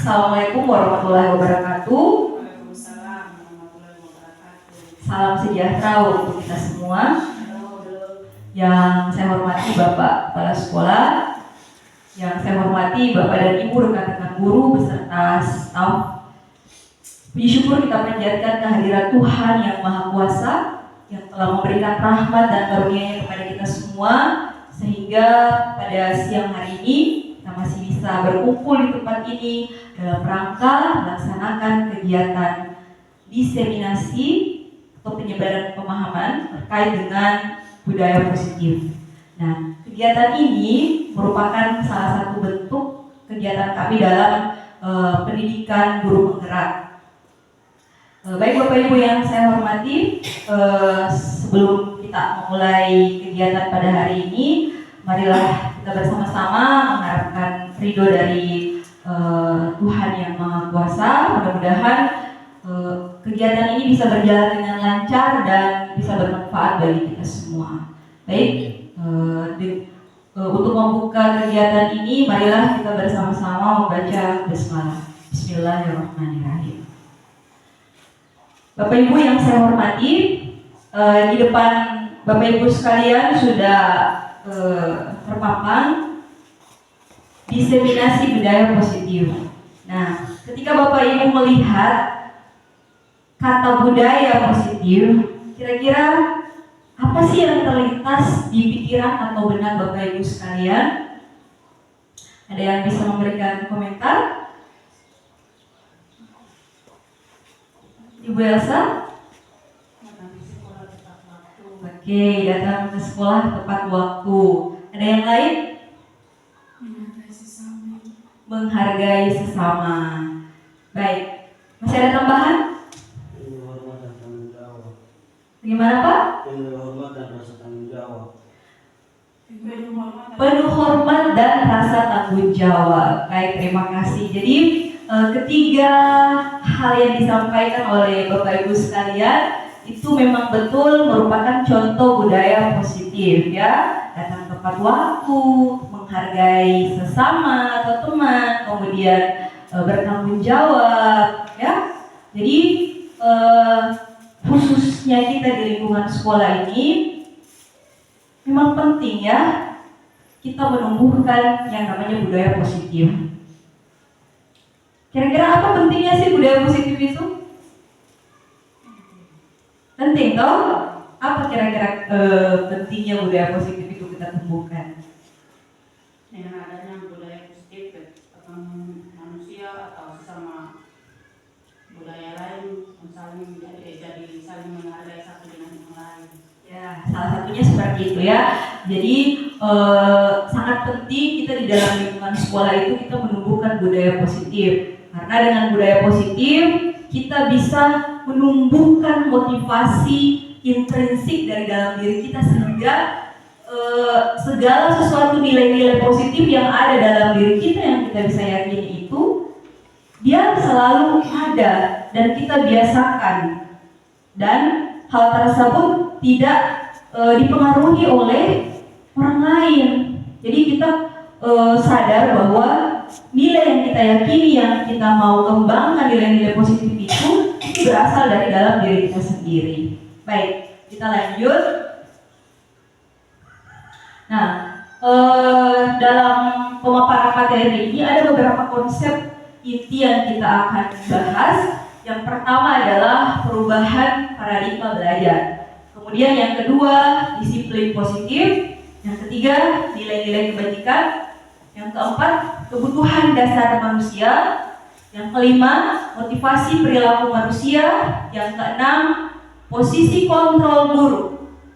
Assalamualaikum warahmatullahi wabarakatuh. Waalaikumsalam warahmatullahi wabarakatuh. Salam sejahtera untuk kita semua. Yang saya hormati Bapak Kepala Sekolah, yang saya hormati Bapak dan Ibu rekan-rekan guru beserta staf. Puji syukur kita panjatkan kehadirat Tuhan yang Maha Kuasa yang telah memberikan rahmat dan karunia-Nya kepada kita semua, sehingga pada siang hari ini kita masih bisa berkumpul di tempat ini dalam rangka melaksanakan kegiatan diseminasi atau penyebaran pemahaman terkait dengan budaya positif. Nah, kegiatan ini merupakan salah satu bentuk kegiatan kami dalam pendidikan guru penggerak. Baik Bapak Ibu yang saya hormati, sebelum kita memulai kegiatan pada hari ini, marilah kita bersama-sama mengharapkan ridho dari Tuhan yang Maha Kuasa. Mudah-mudahan kegiatan ini bisa berjalan dengan lancar dan bisa bermanfaat bagi kita semua. Baik, untuk membuka kegiatan ini, marilah kita bersama-sama membaca basmalah. Bismillahirrahmanirrahim. Bapak Ibu yang saya hormati, di depan Bapak Ibu sekalian sudah terpampang diseminasi budaya positif. Nah, ketika Bapak Ibu melihat kata budaya positif, kira-kira apa sih yang terlintas di pikiran atau benak Bapak Ibu sekalian? Ada yang bisa memberikan komentar? Ibu Elsa? Oke, datang ke sekolah tepat waktu. Ada yang lain? Menghargai sesama. Baik, masih ada tambahan? Penuh hormat dan tanggung jawab. Gimana Pak? Penuh hormat dan rasa tanggung jawab. Penuh hormat dan rasa tanggung jawab. Baik, terima kasih. Jadi ketiga hal yang disampaikan oleh Bapak Ibu sekalian itu memang betul merupakan contoh budaya positif, ya. Datang tepat waktu, menghargai sesama atau teman, kemudian bertanggung jawab, ya. Jadi khususnya kita di lingkungan sekolah ini memang penting, ya, kita menumbuhkan yang namanya budaya positif. Kira-kira apa pentingnya sih budaya positif itu? Penting toh? Apa kira-kira pentingnya budaya positif itu kita tumbuhkan? Dengan adanya budaya positif akan manusia atau sesama budaya lain saling saling menghargai satu dengan yang lain. Ya, salah satunya seperti itu, ya. Jadi sangat penting kita di dalam lingkungan sekolah itu kita menumbuhkan budaya positif. Karena dengan budaya positif kita bisa menumbuhkan motivasi intrinsik dari dalam diri kita, sehingga segala sesuatu nilai-nilai positif yang ada dalam diri kita yang kita bisa yakini itu dia selalu ada dan kita biasakan, dan hal tersebut tidak dipengaruhi oleh orang lain. Jadi kita sadar bahwa nilai yang kita yakini, yang kita mau kembangkan, nilai-nilai positif itu berasal dari dalam diri kita sendiri. Baik, kita lanjut. Nah, dalam pemaparan materi ini ada beberapa konsep inti yang kita akan bahas. Yang pertama adalah perubahan paradigma belajar. Kemudian yang kedua, disiplin positif. Yang ketiga, nilai-nilai kebajikan. Yang keempat, kebutuhan dasar manusia. Yang kelima, motivasi perilaku manusia. Yang keenam, posisi kontrol guru.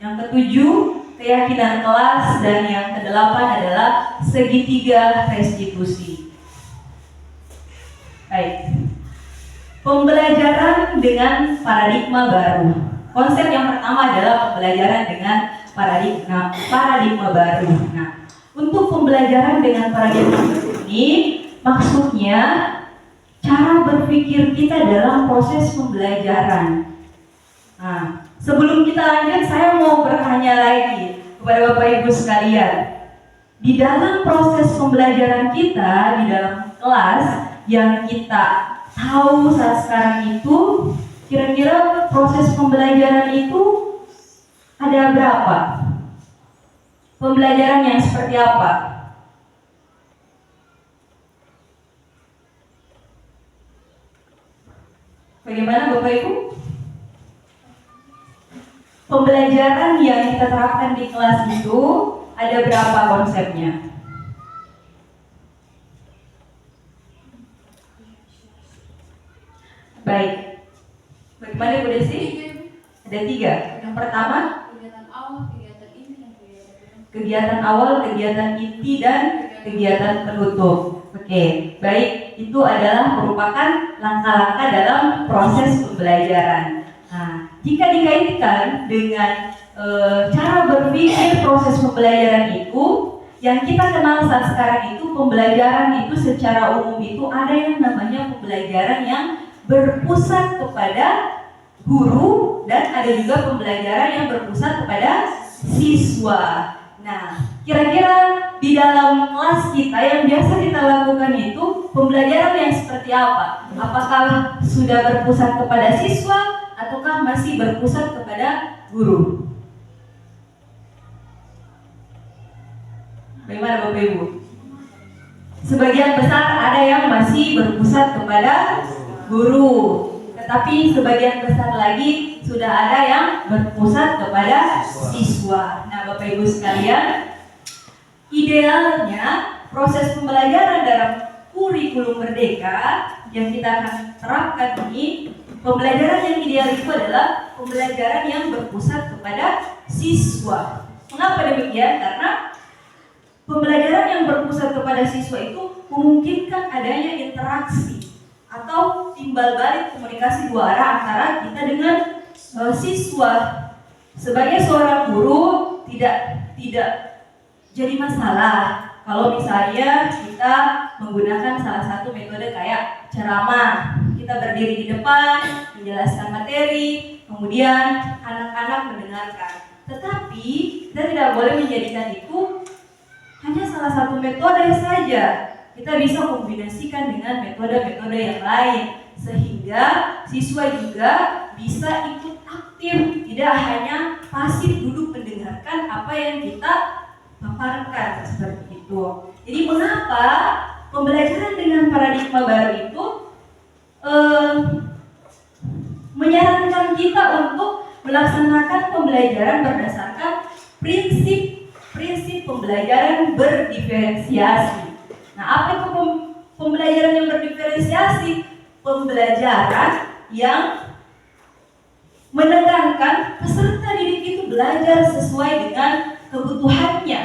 Yang ketujuh, keyakinan kelas. Dan yang kedelapan adalah segitiga restitusi. Baik, pembelajaran dengan paradigma baru. Konsep yang pertama adalah pembelajaran dengan paradigma baru. Nah, untuk pembelajaran dengan paradigma baru ini maksudnya cara berpikir kita dalam proses pembelajaran. Nah, sebelum kita lanjut, saya mau bertanya lagi kepada Bapak Ibu sekalian. Di dalam proses pembelajaran kita di dalam kelas, yang kita tahu saat sekarang itu, kira-kira proses pembelajaran itu ada berapa? Pembelajaran yang seperti apa? Bagaimana Bapak Ibu? Pembelajaran yang kita terapkan di kelas itu ada berapa konsepnya? Baik. Bagaimana Ibu Desi? Ada 3. Yang pertama, kegiatan awal, kegiatan inti, dan kegiatan penutup. Oke, baik. Itu adalah merupakan langkah-langkah dalam proses pembelajaran. Nah, jika dikaitkan dengan cara berpikir proses pembelajaran itu, yang kita kenal saat sekarang itu, pembelajaran itu secara umum itu ada yang namanya pembelajaran yang berpusat kepada guru, dan ada juga pembelajaran yang berpusat kepada siswa. Nah, kira-kira di dalam kelas kita yang biasa kita lakukan itu pembelajaran yang seperti apa? Apakah sudah berpusat kepada siswa ataukah masih berpusat kepada guru? Bagaimana Bapak Ibu? Sebagian besar ada yang masih berpusat kepada guru, tetapi sebagian besar lagi sudah ada yang berpusat kepada siswa. Nah, Bapak Ibu sekalian, idealnya proses pembelajaran dalam kurikulum Merdeka yang kita akan terapkan ini, pembelajaran yang ideal itu adalah pembelajaran yang berpusat kepada siswa. Mengapa demikian? Karena pembelajaran yang berpusat kepada siswa itu memungkinkan adanya interaksi atau timbal balik komunikasi dua arah antara kita dengan siswa. Sebagai seorang guru tidak jadi masalah kalau misalnya kita menggunakan salah satu metode kayak ceramah. Kita berdiri di depan, menjelaskan materi, kemudian anak-anak mendengarkan. Tetapi kita tidak boleh menjadikan itu hanya salah satu metode saja. Kita bisa kombinasikan dengan metode-metode yang lain sehingga siswa juga bisa ikut aktif, tidak hanya pasif duduk mendengarkan apa yang kita paparkan seperti itu. Jadi mengapa pembelajaran dengan paradigma baru itu menyarankan kita untuk melaksanakan pembelajaran berdasarkan prinsip pembelajaran berdiferensiasi. Nah, apa itu pembelajaran yang berdiferensiasi? Pembelajaran yang menekankan peserta didik itu belajar sesuai dengan kebutuhannya,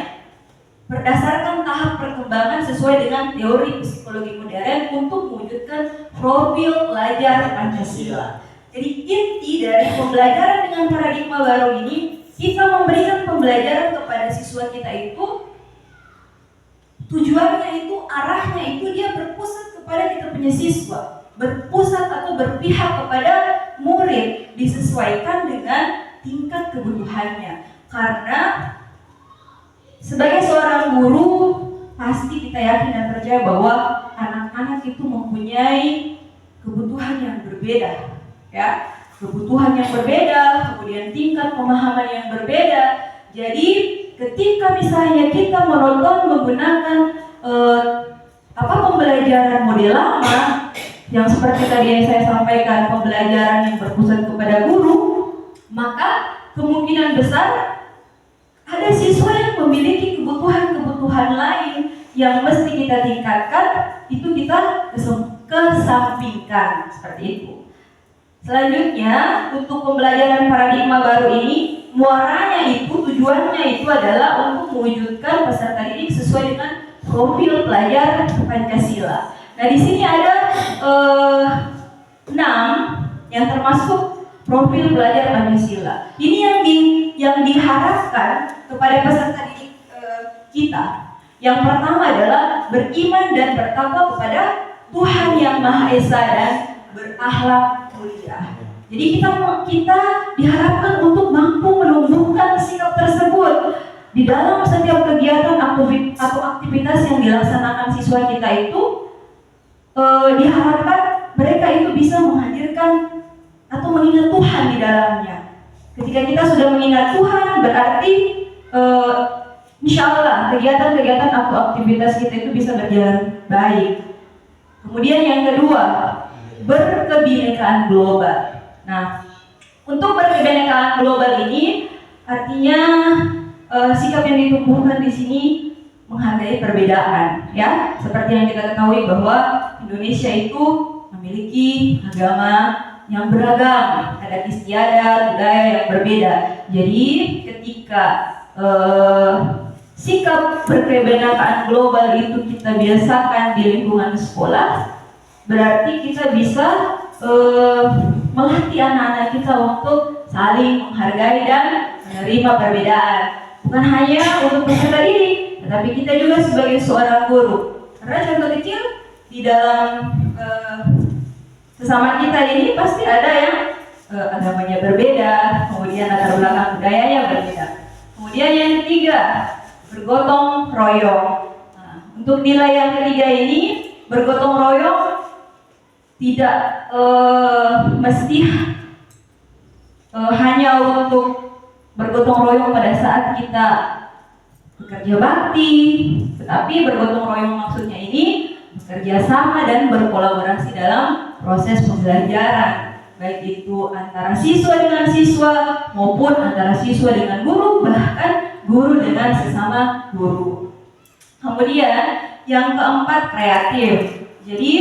berdasarkan tahap perkembangan sesuai dengan teori psikologi modern untuk mewujudkan profil pelajar Pancasila. Jadi inti dari pembelajaran dengan paradigma baru ini, kita memberikan pembelajaran kepada siswa kita itu tujuannya itu, arahnya itu dia berpusat kepada kita punya siswa, berpusat atau berpihak kepada murid, disesuaikan dengan tingkat kebutuhannya. Karena sebagai seorang guru pasti kita yakin dan percaya bahwa anak-anak itu mempunyai kebutuhan yang berbeda, ya, kebutuhan yang berbeda, kemudian tingkat pemahaman yang berbeda. Jadi ketika misalnya kita menonton menggunakan pembelajaran model lama yang seperti tadi yang saya sampaikan, pembelajaran yang berpusat kepada guru, maka kemungkinan besar ada siswa yang memiliki kebutuhan-kebutuhan lain yang mesti kita tingkatkan, itu kita kesampingkan seperti itu. Selanjutnya, untuk pembelajaran paradigma baru ini, muaranya itu, tujuannya itu adalah untuk mewujudkan peserta didik sesuai dengan profil pelajar Pancasila. Nah, di sini ada 6 yang termasuk profil pelajar Pancasila. Ini yang diharapkan kepada peserta didik kita. Yang pertama adalah beriman dan bertakwa kepada Tuhan Yang Maha Esa dan berakhlak mulia. Jadi kita diharapkan untuk mampu menumbuhkan sikap tersebut di dalam setiap kegiatan atau aktivitas yang dilaksanakan siswa kita itu. diharapkan mereka itu bisa menghadirkan atau mengingat Tuhan di dalamnya. Ketika kita sudah mengingat Tuhan, berarti insya Allah kegiatan-kegiatan atau aktivitas kita itu bisa berjalan baik. Kemudian yang kedua, berkebinekaan global. Nah, untuk berkebinekaan global ini artinya sikap yang ditumbuhkan di sini menghargai perbedaan, ya. Seperti yang kita ketahui bahwa Indonesia itu memiliki agama yang beragam, adat istiadat, budaya yang berbeda. Jadi ketika sikap berkebinekaan global itu kita biasakan di lingkungan sekolah, berarti kita bisa melatih anak-anak kita untuk saling menghargai dan menerima perbedaan. Bukan hanya untuk peserta didik, tetapi kita juga sebagai seorang guru. Karena contoh kecil di dalam sesama kita ini pasti ada yang agamanya berbeda, kemudian latar belakang budayanya berbeda. Kemudian yang ketiga, bergotong royong. Nah, untuk nilai yang ketiga ini, bergotong royong tidak mesti hanya untuk bergotong royong pada saat kita bekerja bakti, tetapi bergotong royong maksudnya ini bekerja sama dan berkolaborasi dalam proses pembelajaran, baik itu antara siswa dengan siswa maupun antara siswa dengan guru, bahkan guru dengan sesama guru. Kemudian yang keempat, kreatif. Jadi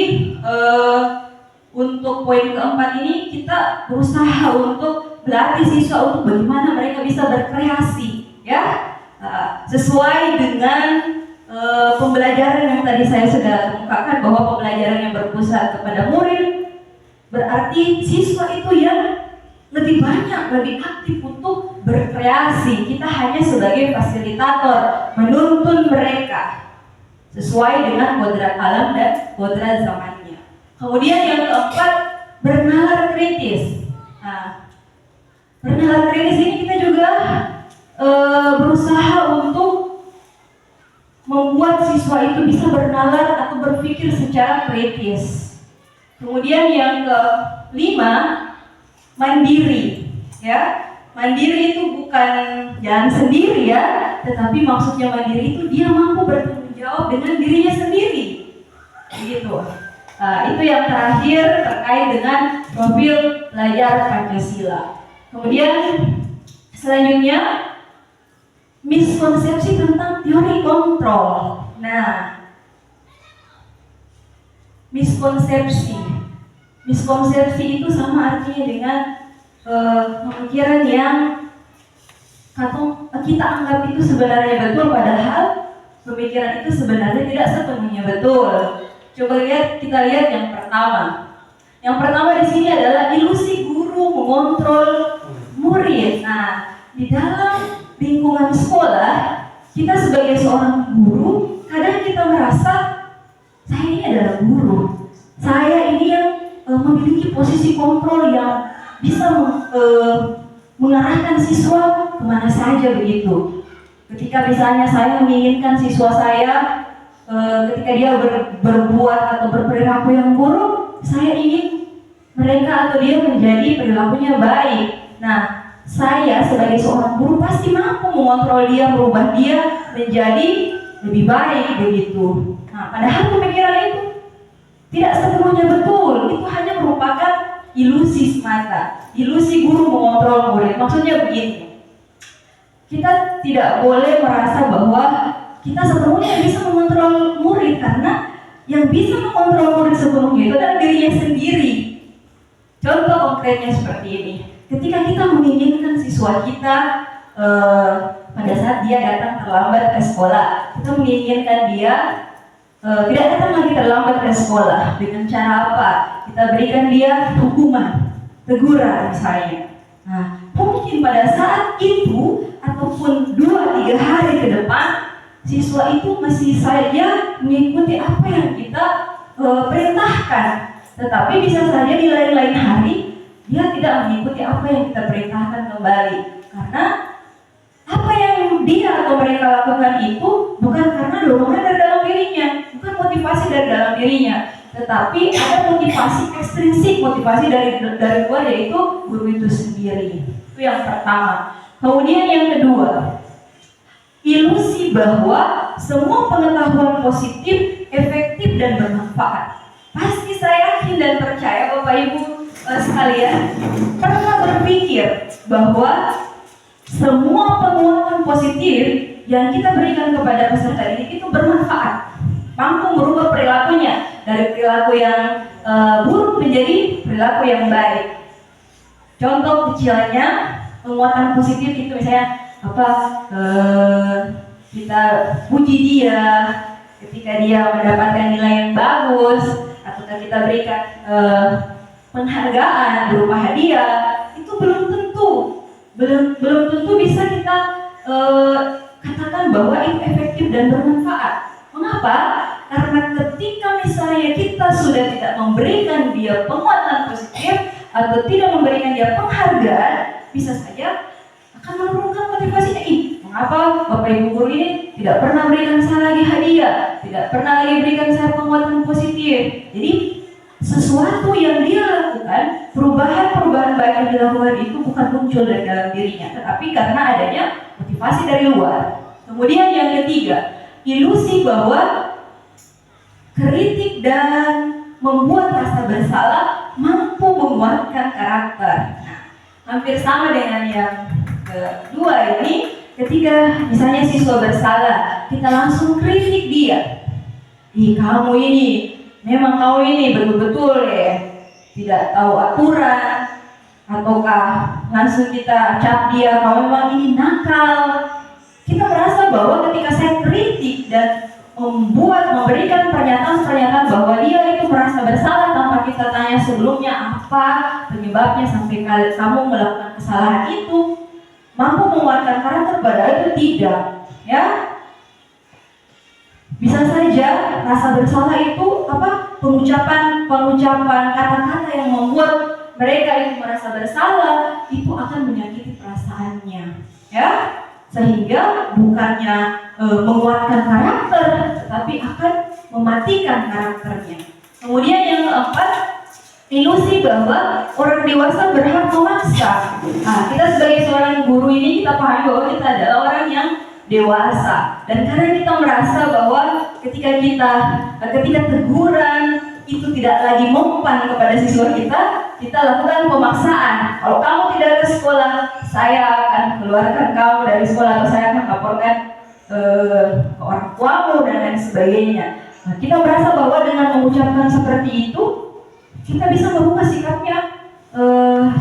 untuk poin keempat ini kita berusaha untuk berlatih siswa untuk bagaimana mereka bisa berkreasi, ya, sesuai dengan pembelajaran yang tadi saya sudah kemukakan bahwa pembelajaran yang berpusat kepada murid, berarti siswa itu yang lebih banyak, lebih aktif untuk berkreasi. Kita hanya sebagai fasilitator menuntun mereka sesuai dengan kodrat alam dan kodrat zamannya. Kemudian yang keempat, bernalar kritis. Nah, bernalar kritis ini kita juga berusaha untuk membuat siswa itu bisa bernalar atau berpikir secara kritis. Kemudian yang kelima, mandiri, ya. Mandiri itu bukan jalan sendiri, ya, tetapi maksudnya mandiri itu dia mampu bertanggung jawab dengan dirinya sendiri, begitu. Itu yang terakhir terkait dengan profil pelajar Pancasila. Kemudian selanjutnya, miskonsepsi tentang teori kontrol. Nah, miskonsepsi itu sama artinya dengan pemikiran yang kita anggap itu sebenarnya betul, padahal pemikiran itu sebenarnya tidak sepenuhnya betul. Coba kita lihat yang pertama. Yang pertama di sini adalah ilusi guru mengontrol murid. Nah, di dalam lingkungan sekolah, kita sebagai seorang guru, kadang kita merasa saya ini adalah guru. Saya ini yang memiliki posisi kontrol yang bisa mengarahkan siswa kemana saja, begitu. Ketika misalnya saya menginginkan siswa saya ketika dia berbuat atau berperilaku yang buruk, saya ingin mereka atau dia menjadi perilakunya baik. Nah, saya sebagai seorang guru pasti mampu mengontrol dia, merubah dia menjadi lebih baik, begitu. Nah, padahal pemikiran itu tidak sepenuhnya betul. Itu hanya merupakan ilusi semata. Ilusi guru mengontrol murid. Maksudnya begini, kita tidak boleh merasa bahwa kita sepenuhnya bisa mengontrol murid, karena yang bisa mengontrol murid sepenuhnya itu adalah dirinya sendiri. Contoh konkretnya seperti ini. Ketika kita menginginkan siswa kita pada saat dia datang terlambat ke sekolah, kita menginginkan dia tidak datang lagi terlambat ke sekolah. Dengan cara apa? Kita berikan dia hukuman, teguran misalnya. Nah, mungkin pada saat itu ataupun 2-3 hari ke depan, siswa itu masih saja mengikuti apa yang kita perintahkan. Tetapi bisa saja di lain-lain hari dia tidak mengikuti apa yang kita perintahkan kembali, karena apa yang dia atau mereka lakukan itu bukan karena dorongan dari dalam dirinya, bukan motivasi dari dalam dirinya, tetapi ada motivasi ekstrinsik, motivasi dari luar, yaitu guru itu sendiri. Itu yang pertama. Kemudian yang kedua, ilusi bahwa semua pengetahuan positif, efektif dan bermanfaat. Pasti saya yakin dan percaya Bapak Ibu sekalian pernah berpikir bahwa semua penguatan positif yang kita berikan kepada peserta didik itu bermanfaat, mampu merubah perilakunya dari perilaku yang buruk menjadi perilaku yang baik. Contoh kecilnya penguatan positif itu misalnya kita puji dia ketika dia mendapatkan nilai yang bagus, atau kita berikan penghargaan berupa hadiah. Itu belum tentu bisa kita katakan bahwa itu efektif dan bermanfaat. Mengapa? Karena ketika misalnya kita sudah tidak memberikan dia penguatan positif atau tidak memberikan dia penghargaan, bisa saja akan menurunkan motivasinya. Mengapa Bapak Ibu guru ini tidak pernah berikan saya lagi hadiah, tidak pernah lagi berikan saya penguatan positif? Jadi sesuatu yang dia lakukan, perubahan baik yang dilakukan itu bukan muncul dari dalam dirinya, tetapi karena adanya motivasi dari luar. Kemudian yang ketiga, ilusi bahwa kritik dan membuat rasa bersalah mampu menguatkan karakter. Nah, hampir sama dengan yang kedua ini. Ketika misalnya siswa bersalah, kita langsung kritik dia. Kamu ini, memang kamu ini betul-betul tidak tahu aturan, ataukah langsung kita cap dia, kamu memang ini nakal. Kita merasa bahwa ketika saya kritik dan memberikan pernyataan bahwa dia itu merasa bersalah tanpa kita tanya sebelumnya apa penyebabnya sampai kamu melakukan kesalahan itu, mampu menguatkan karakter, padahal itu tidak, ya. Bisa saja rasa bersalah itu pengucapan kata-kata yang membuat mereka itu merasa bersalah, itu akan menyakiti perasaannya, ya, sehingga bukannya menguatkan karakter, tetapi akan mematikan karakternya. Kemudian yang keempat, ilusi bahwa orang dewasa berhak memaksa. Kita sebagai seorang guru ini kita pahami bahwa kita adalah orang yang dewasa, dan karena kita merasa bahwa ketika teguran itu tidak lagi mempan kepada siswa kita lakukan pemaksaan. Kalau kamu tidak ke sekolah, saya akan keluarkan kamu dari sekolah, atau saya akan laporkan ke orang tuamu dan lain sebagainya. Kita merasa bahwa dengan mengucapkan seperti itu kita bisa merubah sikapnya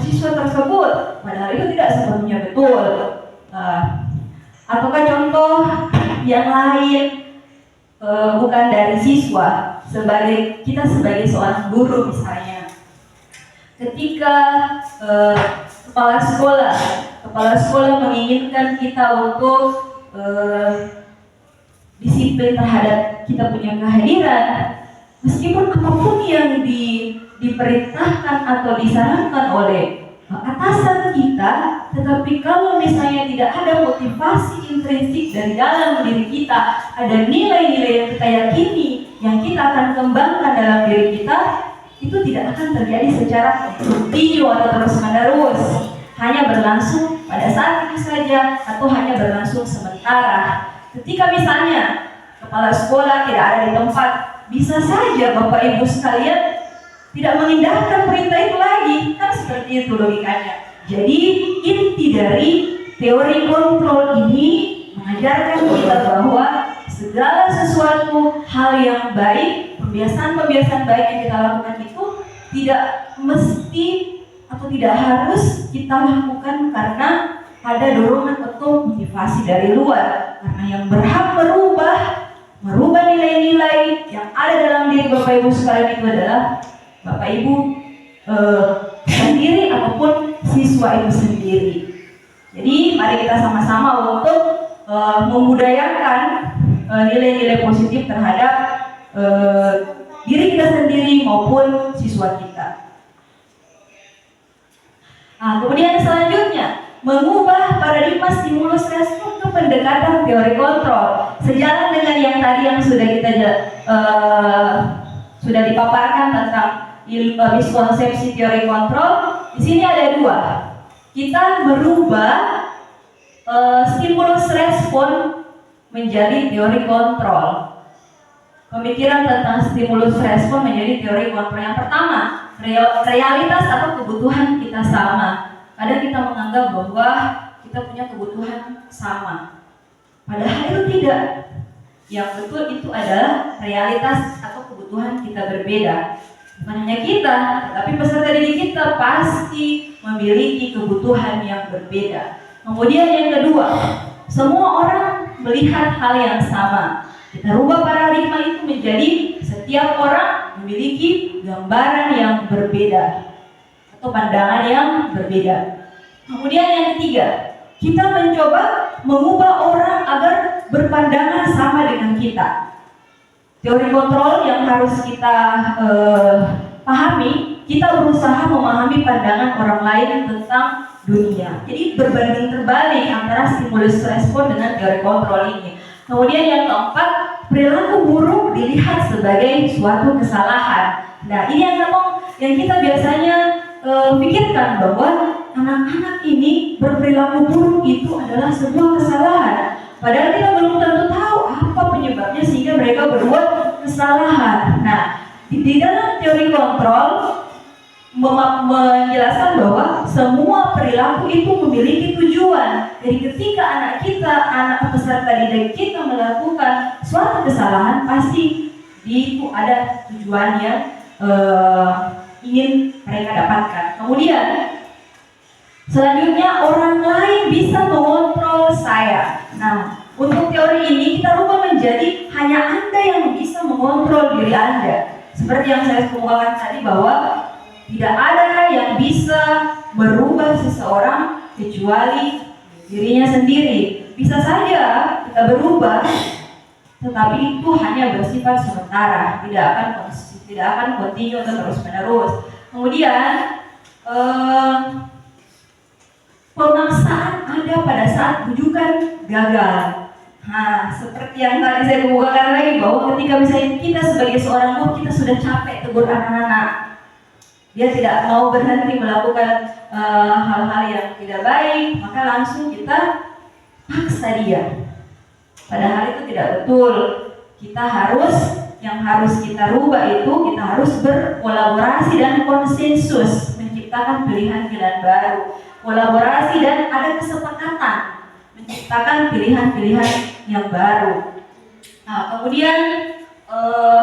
siswa tersebut, padahal itu tidak sepenuhnya betul. Ataukah contoh yang lain, bukan dari siswa, kita sebagai seorang guru misalnya, ketika kepala sekolah menginginkan kita untuk disiplin terhadap kita punya kehadiran, meskipun apapun yang diperintahkan atau disarankan oleh atasan kita, tetapi kalau misalnya tidak ada motivasi intrinsik dari dalam diri kita, ada nilai-nilai yang kita yakini, yang kita akan kembangkan dalam diri kita, itu tidak akan terjadi secara kontinu atau terus-menerus, hanya berlangsung pada saat itu saja atau hanya berlangsung sementara. Ketika misalnya kepala sekolah tidak ada di tempat, bisa saja Bapak Ibu sekalian tidak mengindahkan perintah itu lagi, kan seperti itu logikanya. Jadi inti dari teori kontrol ini mengajarkan kita bahwa segala sesuatu hal yang baik, pembiasaan baik yang kita lakukan itu tidak mesti atau tidak harus kita lakukan karena ada dorongan atau motivasi dari luar. Karena yang berhak merubah nilai-nilai yang ada dalam diri Bapak Ibu sekalian itu adalah Bapak Ibu sendiri ataupun siswa itu sendiri. Jadi mari kita sama-sama untuk membudayakan nilai-nilai positif terhadap diri kita sendiri maupun siswa kita. Kemudian selanjutnya, mengubah paradigma stimulus respon ke pendekatan teori kontrol. Sejalan dengan yang tadi yang sudah kita sudah dipaparkan tentang miskonsepsi teori kontrol. Di sini ada dua. Kita merubah stimulus respon menjadi teori kontrol. Pemikiran tentang stimulus respon menjadi teori kontrol. Yang pertama, realitas atau kebutuhan kita sama. Kadang kita menganggap bahwa kita punya kebutuhan sama, padahal itu tidak. Yang betul itu adalah realitas atau kebutuhan kita berbeda. Bukan hanya kita, tetapi peserta didik kita pasti memiliki kebutuhan yang berbeda. Kemudian yang kedua, semua orang melihat hal yang sama. Kita rubah paradigma itu menjadi setiap orang memiliki gambaran yang berbeda atau pandangan yang berbeda. Kemudian yang ketiga, kita mencoba mengubah orang agar berpandangan sama dengan kita. Teori kontrol yang harus kita pahami, kita berusaha memahami pandangan orang lain tentang dunia. Jadi berbanding terbalik antara stimulus respon dengan teori kontrol ini. Kemudian yang keempat, perilaku buruk dilihat sebagai suatu kesalahan. Nah, ini yang kita biasanya pikirkan bahwa anak-anak ini berperilaku buruk itu adalah sebuah kesalahan. Padahal kita belum tentu tahu apa penyebabnya sehingga mereka berbuat kesalahan. Nah, di dalam teori kontrol menjelaskan bahwa semua perilaku itu memiliki tujuan. Jadi ketika anak peserta didik kita melakukan suatu kesalahan, pasti itu ada tujuan yang ingin mereka dapatkan. Kemudian selanjutnya, orang lain bisa mengontrol saya. Nah, untuk teori ini kita rubah menjadi hanya Anda yang bisa mengontrol diri Anda. Seperti yang saya kemukakan tadi bahwa tidak ada yang bisa merubah seseorang kecuali dirinya sendiri. Bisa saja kita berubah, tetapi itu hanya bersifat sementara, tidak akan kontinu atau terus menerus. Kemudian pemaksaan ada pada saat rujukan gagal. Nah, seperti yang tadi saya kemukakan lagi bahwa ketika misalnya kita sebagai seorang guru, kita sudah capek tegur anak-anak, dia tidak mau berhenti melakukan hal-hal yang tidak baik, maka langsung kita paksa dia. Padahal itu tidak betul. Yang harus kita rubah itu, kita harus berkolaborasi dan konsensus, menciptakan pilihan-pilihan baru. Kolaborasi dan ada kesepakatan, menciptakan pilihan-pilihan yang baru. Nah, kemudian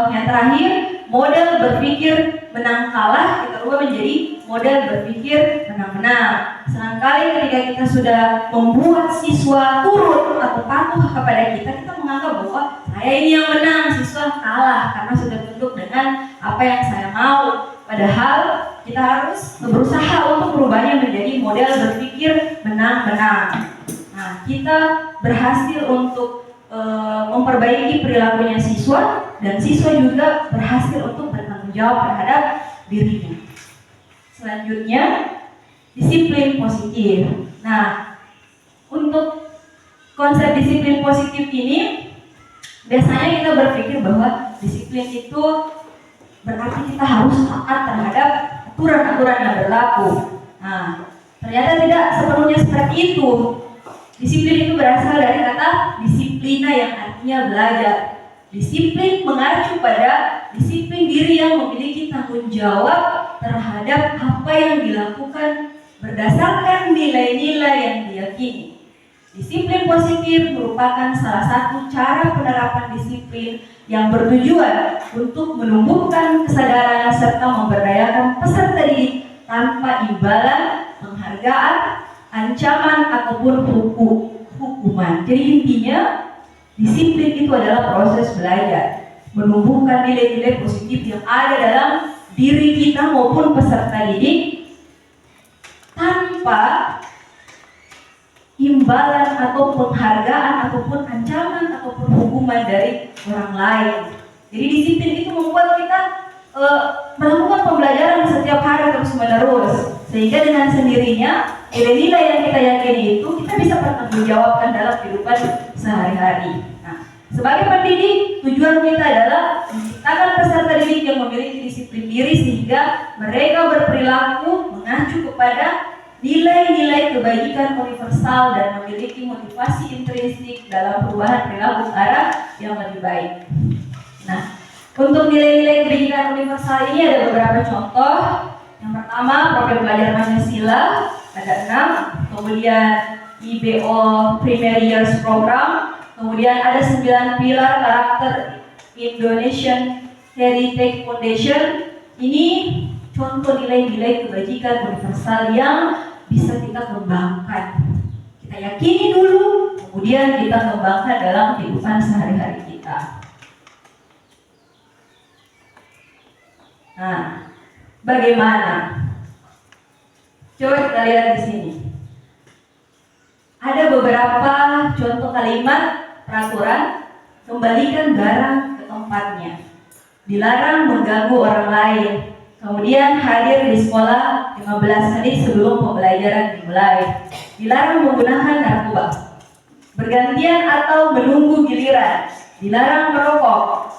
yang terakhir, model berpikir menang kalah kita rubah menjadi model berpikir menang-menang. Seringkali ketika kita sudah membuat siswa turut atau patuh kepada kita menganggap bahwa saya ini yang menang, siswa kalah karena sudah tunduk dengan apa yang saya mau. Padahal kita harus berusaha untuk merubahnya menjadi model berpikir menang-menang. Nah, kita berhasil untuk memperbaiki perilakunya siswa, dan siswa juga berhasil untuk bertanggung jawab terhadap dirinya. Selanjutnya, disiplin positif. Nah, untuk konsep disiplin positif ini, biasanya kita berpikir bahwa disiplin itu berarti kita harus taat terhadap aturan-aturan yang berlaku. Nah, ternyata tidak sepenuhnya seperti itu. Disiplin itu berasal dari kata disiplina yang artinya belajar. Disiplin mengacu pada disiplin diri yang memiliki tanggung jawab terhadap apa yang dilakukan berdasarkan nilai-nilai yang diyakini. Disiplin positif merupakan salah satu cara penerapan disiplin yang bertujuan untuk menumbuhkan kesadaran serta memberdayakan peserta didik tanpa imbalan, penghargaan, ancaman ataupun hukuman. Jadi intinya disiplin itu adalah proses belajar, menumbuhkan nilai-nilai positif yang ada dalam diri kita maupun peserta didik tanpa imbalan atau penghargaan ataupun ancaman ataupun hukuman dari orang lain. Jadi disiplin itu membuat kita melakukan pembelajaran setiap hari terus menerus, sehingga dengan sendirinya nilai-nilai yang kita yakini itu kita bisa pertanggungjawabkan dalam kehidupan sehari-hari. Nah, sebagai pendidik, tujuan kita adalah menciptakan Ciptakan peserta didik yang memiliki disiplin diri sehingga mereka berperilaku mengacu kepada nilai-nilai kebajikan universal dan memiliki motivasi intrinsik dalam perubahan perilaku ke arah yang lebih baik. Nah, untuk nilai-nilai kebajikan universal ini ada beberapa contoh. Yang pertama, profil pelajar Pancasila ada 6, kemudian IBO Primary Years Program, kemudian ada 9 pilar karakter Indonesian Heritage Foundation. Ini contoh nilai-nilai kebajikan universal yang bisa kita kembangkan. Kita yakini dulu, kemudian kita kembangkan dalam kehidupan sehari-hari kita. Nah, bagaimana? Coba kita lihat di sini. Ada beberapa contoh kalimat peraturan. Kembalikan barang ke tempatnya. Dilarang mengganggu orang lain. Kemudian hadir di sekolah 15 menit sebelum pembelajaran dimulai. Dilarang menggunakan narkoba. Bergantian atau menunggu giliran. Dilarang merokok.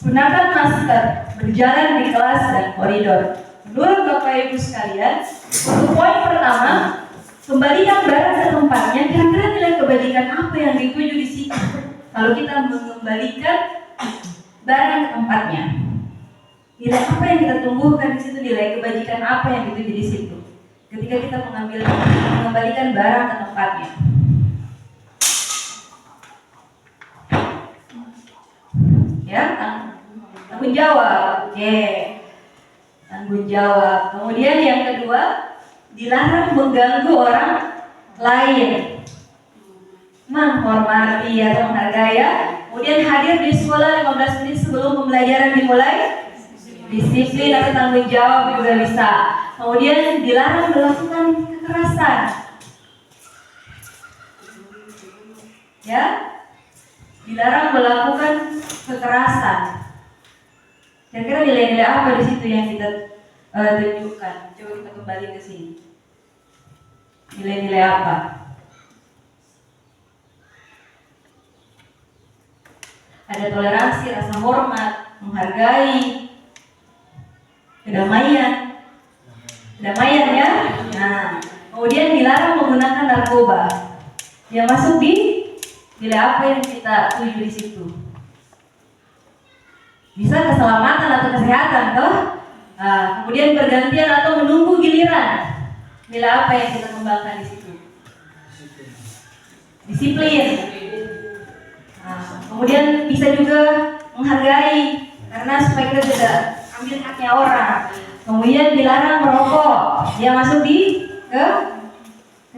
Gunakan masker. Berjalan di kelas dan koridor. Menurut Bapak Ibu sekalian, untuk poin pertama, kembalikan barang ke tempatnya. Kira-kira nilai kebajikan apa yang dituju di situ? Kalau kita mengembalikan barang ke tempatnya, nilai apa yang kita tumbuhkan di situ? Nilai kebajikan apa yang dituju di situ? Ketika kita mengembalikan barang ke tempatnya. Ya, tanggung jawab. Oke. Tanggung jawab. Kemudian yang kedua, dilarang mengganggu orang lain. Menghormati atau menghargai ya. Kemudian hadir di sekolah 15 menit sebelum pembelajaran dimulai. Disiplin atau tanggung jawab juga bisa. Kemudian dilarang melakukan kekerasan. Ya. Dilarang melakukan kekerasan. Kira-kira nilai-nilai apa di situ yang kita tunjukkan? Coba kita kembali ke sini. Nilai-nilai apa? Ada toleransi, rasa hormat, menghargai, kedamaian ya. Nah, kemudian dilarang menggunakan narkoba. Yang masuk di nilai apa yang kita tuju di situ? Bisa keselamatan atau kesehatan, toh? Nah, kemudian bergantian atau menunggu giliran. Nilai apa yang kita kembangkan di situ? Disiplin. Nah, kemudian bisa juga menghargai, karena supaya kita tidak ambil haknya orang. Kemudian dilarang merokok. Dia masuk di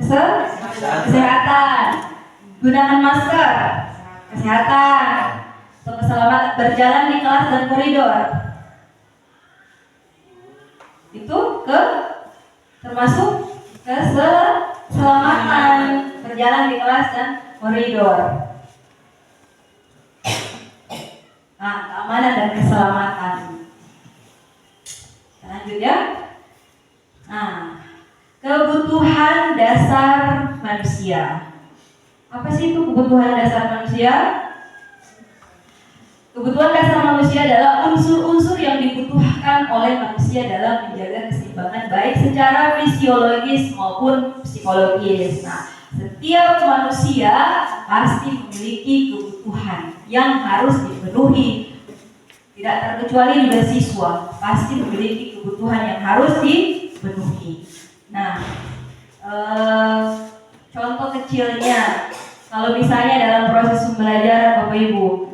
kesehatan. Gunakan masker, kesehatan. Untuk keselamatan, berjalan di kelas dan koridor. Itu termasuk keselamatan, berjalan di kelas dan koridor. Nah, keamanan dan keselamatan. Lanjut ya. Nah, kebutuhan dasar manusia. Apa sih itu kebutuhan dasar manusia? Kebutuhan dasar manusia adalah unsur-unsur yang dibutuhkan oleh manusia dalam menjaga keseimbangan baik secara fisiologis maupun psikologis. Nah, setiap manusia pasti memiliki kebutuhan yang harus dipenuhi. Tidak terkecuali juga siswa, pasti memiliki kebutuhan yang harus dipenuhi. Nah, contoh kecilnya, kalau misalnya dalam proses pembelajaran Bapak Ibu,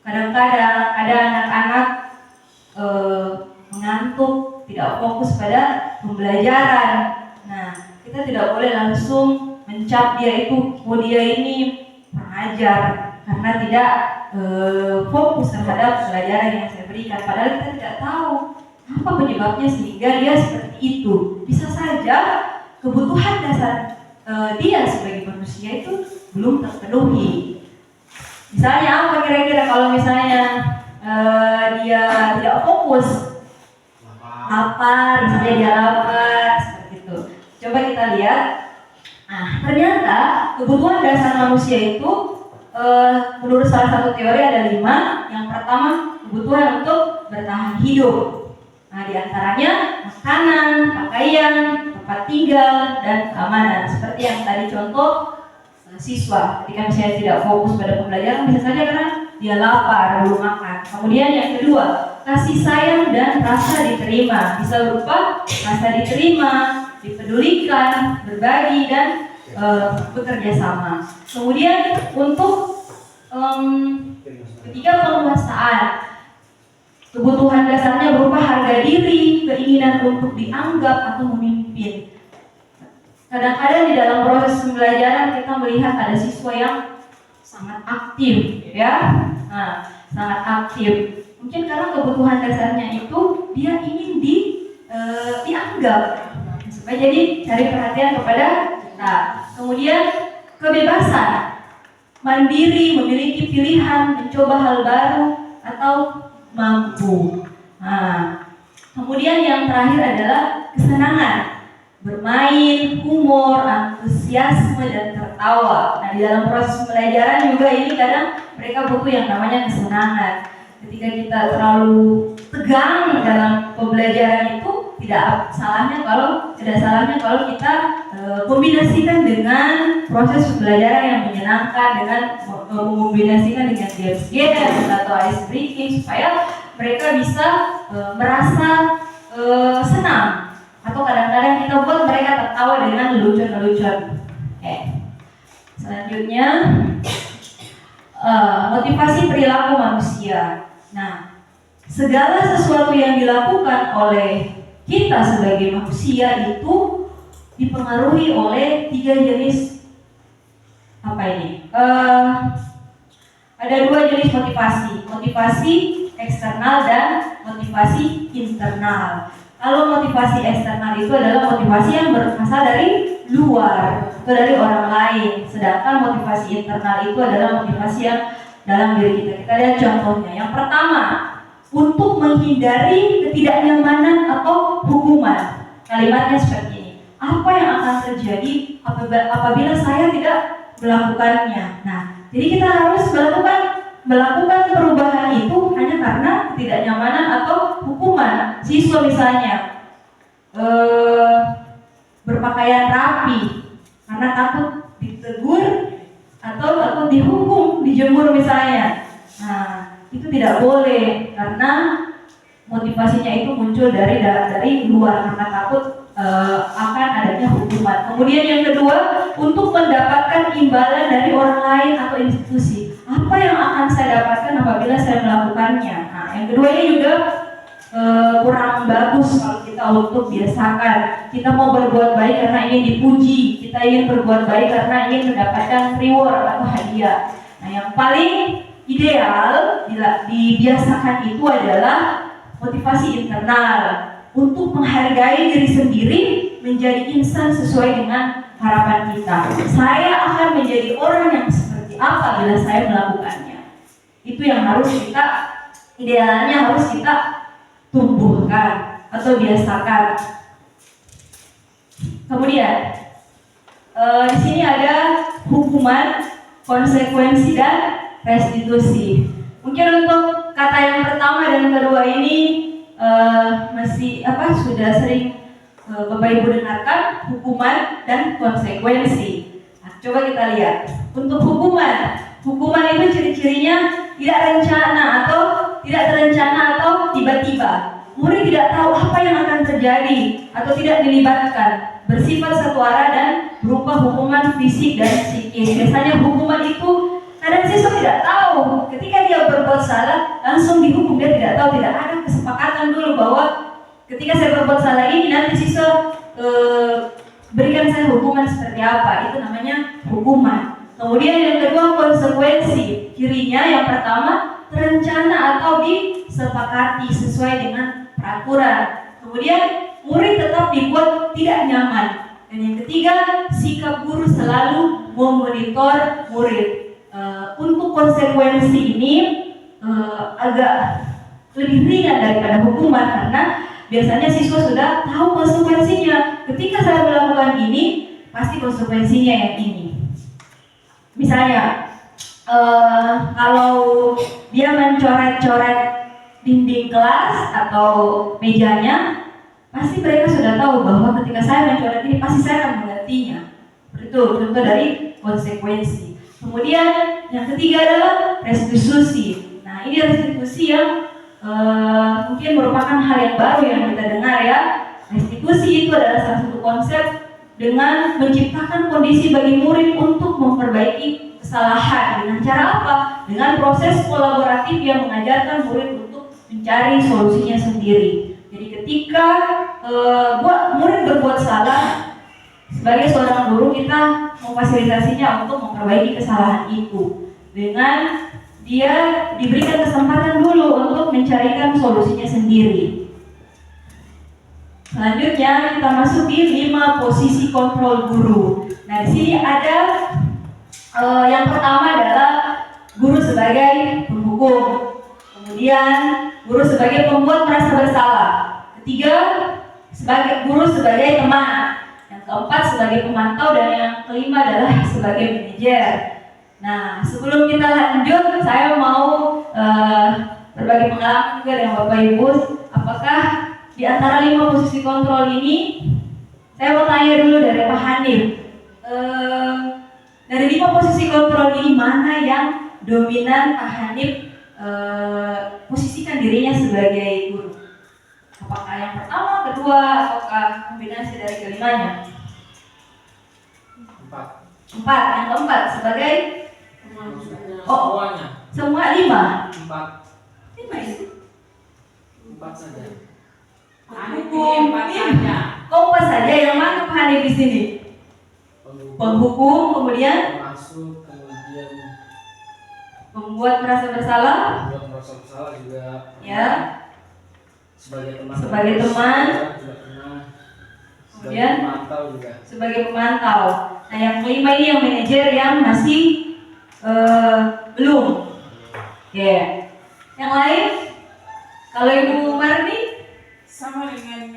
kadang-kadang ada anak-anak mengantuk, tidak fokus pada pembelajaran. Nah, kita tidak boleh langsung mencap dia itu, oh dia ini pengajar, karena tidak fokus terhadap pelajaran yang saya berikan. Padahal kita tidak tahu apa penyebabnya sehingga dia seperti itu. Bisa saja kebutuhan dasar dia sebagai manusia itu belum terpenuhi. Misalnya apa kira-kira kalau misalnya dia tidak fokus, lapar, misalnya dia lapar, seperti itu. Coba kita lihat. Nah, ternyata kebutuhan dasar manusia itu menurut salah satu teori ada 5. Yang pertama, kebutuhan untuk bertahan hidup. Nah, diantaranya makanan, pakaian, tempat tinggal, dan keamanan. Seperti yang tadi contoh siswa, ketika misalnya tidak fokus pada pembelajaran, bisa saja karena dia lapar, belum makan. Kemudian yang kedua, kasih sayang dan rasa diterima. Bisa berupa rasa diterima, dipedulikan, berbagi, dan bekerja sama. Kemudian untuk ketiga, penguasaan. Kebutuhan dasarnya berupa harga diri, keinginan untuk dianggap atau memimpin. Kadang-kadang di dalam proses pembelajaran kita melihat ada siswa yang sangat aktif, ya. Nah, sangat aktif. Mungkin karena kebutuhan dasarnya itu dia ingin dianggap, supaya jadi cari perhatian kepada kita. Kemudian kebebasan, mandiri, memiliki pilihan, mencoba hal baru atau mampu. Nah, kemudian yang terakhir adalah kesenangan, bermain, humor, antusiasme, dan tertawa. Nah, di dalam proses pembelajaran juga ini kadang mereka butuh yang namanya kesenangan. Ketika kita terlalu tegang dalam pembelajaran itu, tidak salahnya kalau kita kombinasikan dengan proses pembelajaran yang menyenangkan, dengan mengombinasikan dengan games atau ice breaking, supaya mereka bisa merasa senang. Atau kadang-kadang kita buat mereka tertawa dengan lelucon-lelucon. Selanjutnya, motivasi perilaku manusia. Nah, segala sesuatu yang dilakukan oleh kita sebagai manusia itu dipengaruhi oleh 3 jenis ada 2 jenis motivasi eksternal dan motivasi internal. Kalau motivasi eksternal itu adalah motivasi yang berasal dari luar atau dari orang lain, sedangkan motivasi internal itu adalah motivasi yang dalam diri kita. Kita lihat contohnya. Yang pertama, untuk menghindari ketidaknyamanan atau hukuman. Kalimatnya seperti ini. Apa yang akan terjadi apabila saya tidak melakukannya? Nah, jadi kita harus melakukan perubahan itu hanya karena ketidaknyamanan atau hukuman. Siswa misalnya berpakaian rapi karena takut ditegur atau takut dihukum, dijemur misalnya. Nah, itu tidak boleh karena motivasinya itu muncul dari luar, karena takut akan adanya hukuman. Kemudian yang kedua, untuk mendapatkan imbalan dari orang lain atau institusi. Apa yang akan saya dapatkan apabila saya melakukannya? Nah, yang kedua ini juga kurang bagus kalau kita untuk biasakan. Kita mau berbuat baik karena ingin dipuji, kita ingin berbuat baik karena ingin mendapatkan reward atau hadiah. Nah, yang paling ideal dibiasakan itu adalah motivasi internal, untuk menghargai diri sendiri, menjadi insan sesuai dengan harapan kita. Saya akan menjadi orang yang seperti apa bila saya melakukannya. Itu yang harus kita, idealnya harus kita tumbuhkan atau biasakan. Kemudian di sini ada hukuman, konsekuensi, dan restitusi. Mungkin untuk kata yang pertama dan kedua ini sudah sering Bapak Ibu dengarkan, hukuman dan konsekuensi. Nah, coba kita lihat. Untuk hukuman itu ciri-cirinya tidak terencana atau tiba-tiba. Murid tidak tahu apa yang akan terjadi atau tidak dilibatkan, bersifat satu arah dan berupa hukuman fisik dan psikis. Biasanya hukuman itu kadang siswa tidak tahu, ketika dia berbuat salah langsung dihukum. Dia tidak tahu, tidak ada kesepakatan dulu bahwa ketika saya berbuat salah ini nanti siswa berikan saya hukuman seperti apa. Itu namanya hukuman. Kemudian yang kedua, konsekuensi. Cirinya yang pertama, terencana atau disepakati sesuai dengan peraturan. Kemudian murid tetap dibuat tidak nyaman. Dan yang ketiga, sikap guru selalu memonitor murid. Untuk konsekuensi ini agak lebih ringan daripada hukuman, karena biasanya siswa sudah tahu konsekuensinya. Ketika saya melakukan ini, pasti konsekuensinya yang ini. Misalnya, kalau dia mencoret-coret dinding kelas atau mejanya, pasti mereka sudah tahu bahwa ketika saya mencoret ini pasti saya akan menggantinya. Itu contoh dari konsekuensi. Kemudian yang ketiga adalah restitusi. Nah, ini restitusi yang mungkin merupakan hal yang baru yang kita dengar ya. Restitusi itu adalah salah satu konsep dengan menciptakan kondisi bagi murid untuk memperbaiki kesalahan. Dengan cara apa? Dengan proses kolaboratif yang mengajarkan murid untuk mencari solusinya sendiri. Jadi ketika murid berbuat salah, sebagai seorang guru kita memfasilitasinya untuk memperbaiki kesalahan itu dengan dia diberikan kesempatan dulu untuk mencarikan solusinya sendiri. Selanjutnya kita masuk di 5 posisi kontrol guru. Nah, di sini ada yang pertama adalah guru sebagai penghukum, kemudian guru sebagai pembuat merasa bersalah, ketiga sebagai guru sebagai teman, yang keempat sebagai pemantau, dan yang kelima adalah sebagai manajer. Nah, sebelum kita lanjut, saya mau berbagi pengalaman juga dengan Bapak Ibu. Apakah di antara 5 posisi kontrol ini, saya mau tanya dulu dari Pak Hanif, dari 5 posisi kontrol ini mana yang dominan Pak Hanif posisikan dirinya sebagai guru? Apakah yang pertama, kedua, ataukah kombinasi dari kelimanya? 4. Yang keempat sebagai semuanya. Semua 5. 5 itu 4 saja. Hukum 4 saja. Kompas saja. Yang mana Pak Hanif di sini? Penghukum, kemudian Masuk, kemudian membuat merasa bersalah, buat merasa bersalah juga. ya. Sebagai teman. Sebagai teman. Juga pernah. Kemudian Sebagai pemantau juga. sebagai pemantau. Nah, yang kelima ini yang manajer yang masih belum. Oke. Yang lain? Kalau Ibu Marni? Sama dengan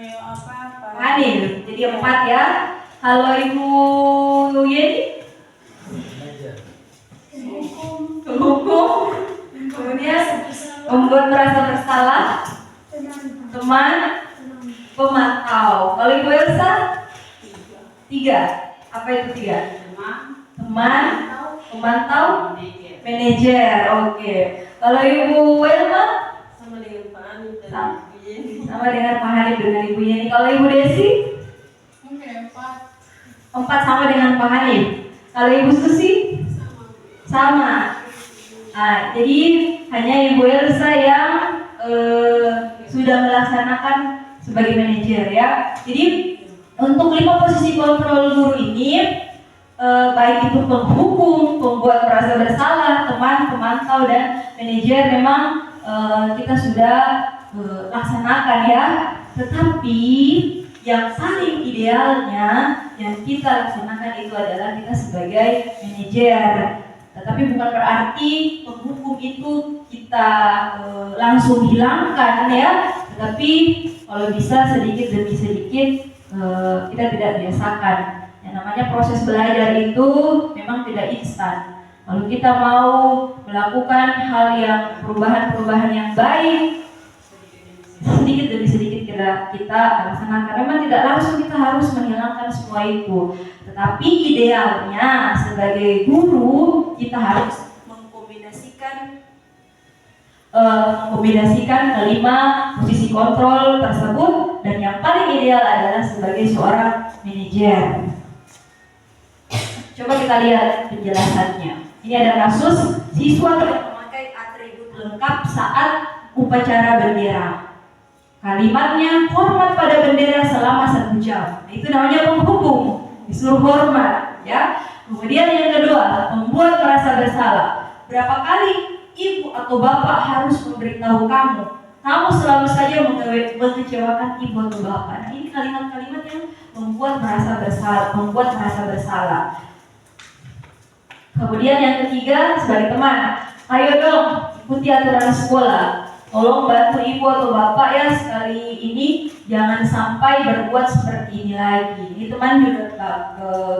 Pak Hanif. Jadi 4 ya. Kalau Ibu Yeni? Manajer. Penghukum. Kemudian membuat merasa bersalah, teman, pemantau. Kalau Ibu Elsa? 3. Apa itu 3? Teman, pemantau, manajer. Oke. Kalau Ibu Elma? Sama dengan Pak Hanif dan Sama. Ibu Yeni. Sama dengan Pak Hanif dengan Ibu Yeni. Kalau Ibu Desi? 4 sama dengan Pak Hanif. Kalau Ibu Susi? Sama. Nah, jadi hanya Ibu Elsa yang sudah melaksanakan sebagai manajer ya. Jadi untuk 5 posisi kontrol guru ini, baik itu penghukum, pembuat merasa bersalah, teman, pemantau, dan manajer, memang kita sudah laksanakan ya. Tetapi yang paling idealnya yang kita laksanakan itu adalah kita sebagai manajer. Tetapi bukan berarti penghukum itu kita langsung hilangkan ya. Tetapi kalau bisa sedikit demi sedikit kita tidak biasakan. Yang namanya proses belajar itu memang tidak instan. Kalau kita mau melakukan hal yang perubahan-perubahan yang baik, sedikit demi sedikit kita laksanakan. Memang tidak langsung kita harus menghilangkan semua itu. Tetapi idealnya sebagai guru kita harus mengkombinasikan kelima posisi kontrol tersebut, dan yang paling ideal adalah sebagai seorang manajer. Coba kita lihat penjelasannya. Ini ada kasus siswa tidak memakai atribut lengkap saat upacara bendera. Kalimatnya hormat pada bendera selama 1 jam. Nah, itu namanya penghukum, disuruh hormat ya. Kemudian yang kedua, membuat merasa bersalah. Berapa kali ibu atau bapak harus memberitahu kamu selalu saja mengecewakan ibu atau bapak. Nah, ini kalimat-kalimat yang membuat merasa bersalah. Kemudian yang ketiga, sebagai teman, ayo dong ikuti aturan sekolah. Tolong bantu ibu atau bapak ya, sekali ini jangan sampai berbuat seperti ini lagi. Ini teman juga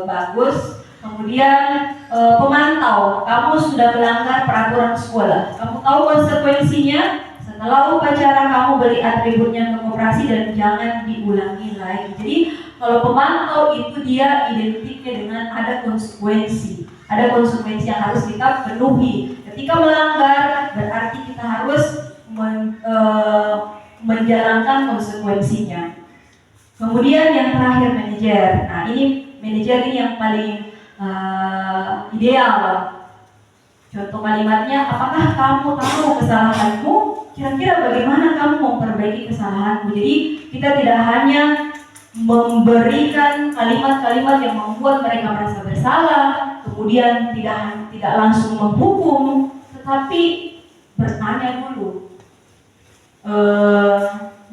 bagus. Kemudian pemantau, kamu sudah melanggar peraturan sekolah. Kamu tahu konsekuensinya? 1 Setelah upacara kamu beli atributnya ke koperasi dan jangan diulangi lagi. Jadi kalau pemantau itu dia identiknya dengan ada konsekuensi. Ada konsekuensi yang harus kita penuhi. Ketika melanggar berarti kita harus menjalankan konsekuensinya. Kemudian yang terakhir manajer. Nah ini manajer ini yang paling ideal. Contoh kalimatnya, apakah kamu tahu kesalahanmu? Kira-kira bagaimana kamu memperbaiki kesalahanmu? Jadi kita tidak hanya memberikan kalimat-kalimat yang membuat mereka merasa bersalah, kemudian tidak langsung menghukum, tetapi bertanya dulu,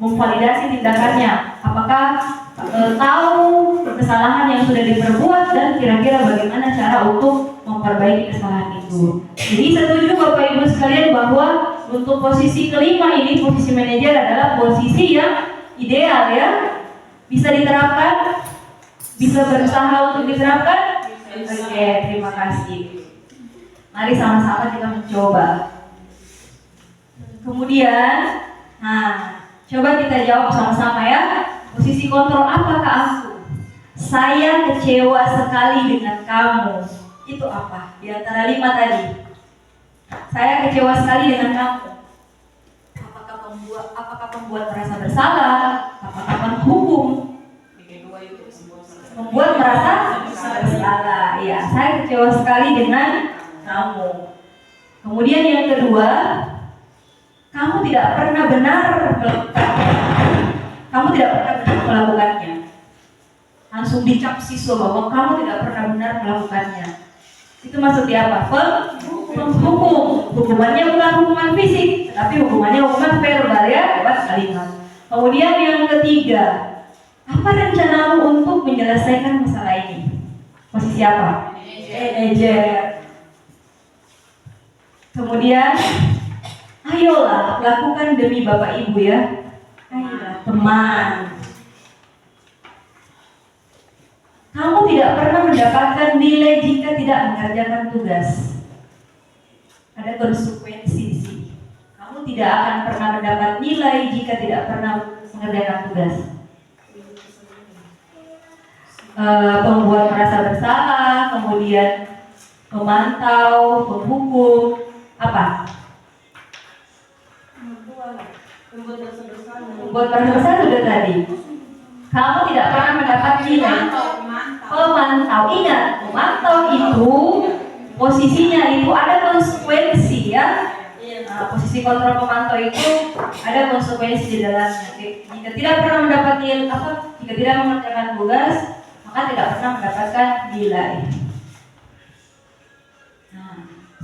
memvalidasi tindakannya, apakah tahu kesalahan yang sudah diperbuat dan kira-kira bagaimana cara untuk memperbaiki kesalahan itu. Jadi setuju Bapak Ibu sekalian bahwa untuk posisi kelima ini, posisi manajer adalah posisi yang ideal ya. Bisa diterapkan? Bisa berusaha untuk diterapkan? Oke, terima kasih. Mari sama-sama kita mencoba. Kemudian, coba kita jawab sama-sama ya. Posisi kontrol, apakah aku? Saya kecewa sekali dengan kamu. Itu apa? Di antara 5 tadi. Saya kecewa sekali dengan kamu. Apakah pembuat merasa bersalah? Apakah menghukum? Membuat merasa bersalah. Ya, saya kecewa sekali dengan kamu. Kemudian yang kedua, kamu tidak pernah benar melakukannya. Langsung dicap siswa bahwa kamu tidak pernah benar melakukannya. Itu maksudnya apa? Hukum. Hukumannya bukan hukuman fisik, tapi hukumannya hukuman verbal ya, lewat kalimat. Kemudian yang ketiga, apa rencanamu untuk menyelesaikan masalah ini? Posisi apa? Manajer. Kemudian, ayolah lakukan demi Bapak Ibu ya. Ayolah teman. Kamu tidak pernah mendapatkan nilai jika tidak mengerjakan tugas. Ada konsekuensi di sini. Kamu tidak akan pernah mendapat nilai jika tidak pernah mengerjakan tugas. Pembuat merasa bersalah, kemudian memantau, menghukum, apa? Membuat merasa bersalah. Membuat merasa bersalah sudah tadi. Kamu tidak pernah mendapat nilai. Pemantau, ingat, memantau itu posisinya itu ada konsekuensi ya. Posisi kontrol pemantau itu ada konsekuensi di dalamnya. Jika tidak pernah mendapat nilai, jika tidak mengerjakan tugas, maka tidak pernah mendapatkan nilai.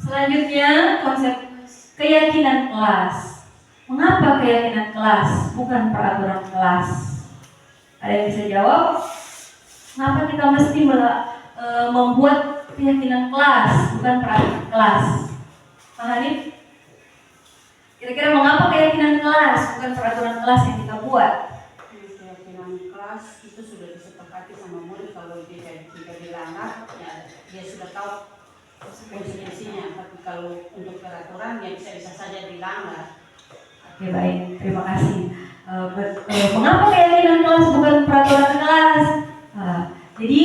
Selanjutnya konsep keyakinan kelas. Mengapa keyakinan kelas bukan peraturan kelas? Ada yang bisa jawab? Kenapa kita mesti membuat keyakinan kelas bukan peraturan kelas? Pak Hanif? Kira-kira mengapa keyakinan kelas bukan peraturan kelas yang kita buat? Keyakinan kelas itu sudah disepakati sama murid, kalau dia jika dilanggar ya dia sudah tahu konsekuensinya. Tapi kalau untuk peraturan ya bisa saja dilanggar. Oke, baik, terima kasih. Mengapa keyakinan kelas bukan peraturan kelas? Jadi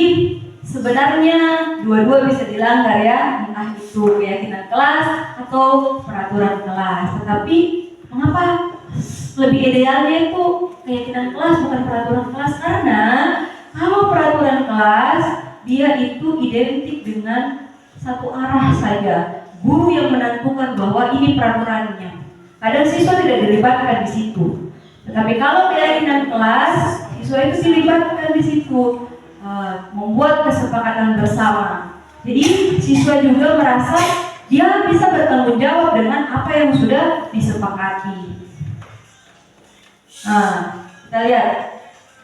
sebenarnya dua-dua bisa dilanggar ya, entah itu keyakinan kelas atau peraturan kelas. Tetapi mengapa lebih idealnya itu keyakinan kelas bukan peraturan kelas? Karena kalau peraturan kelas dia itu identik dengan satu arah saja. Guru yang menentukan bahwa ini peraturannya. Kadang siswa tidak dilibatkan di situ. Tetapi kalau keyakinan kelas, siswa itu dilibatkan di situ, membuat kesepakatan bersama. Jadi siswa juga merasa dia bisa bertanggung jawab dengan apa yang sudah disepakati. Kita lihat.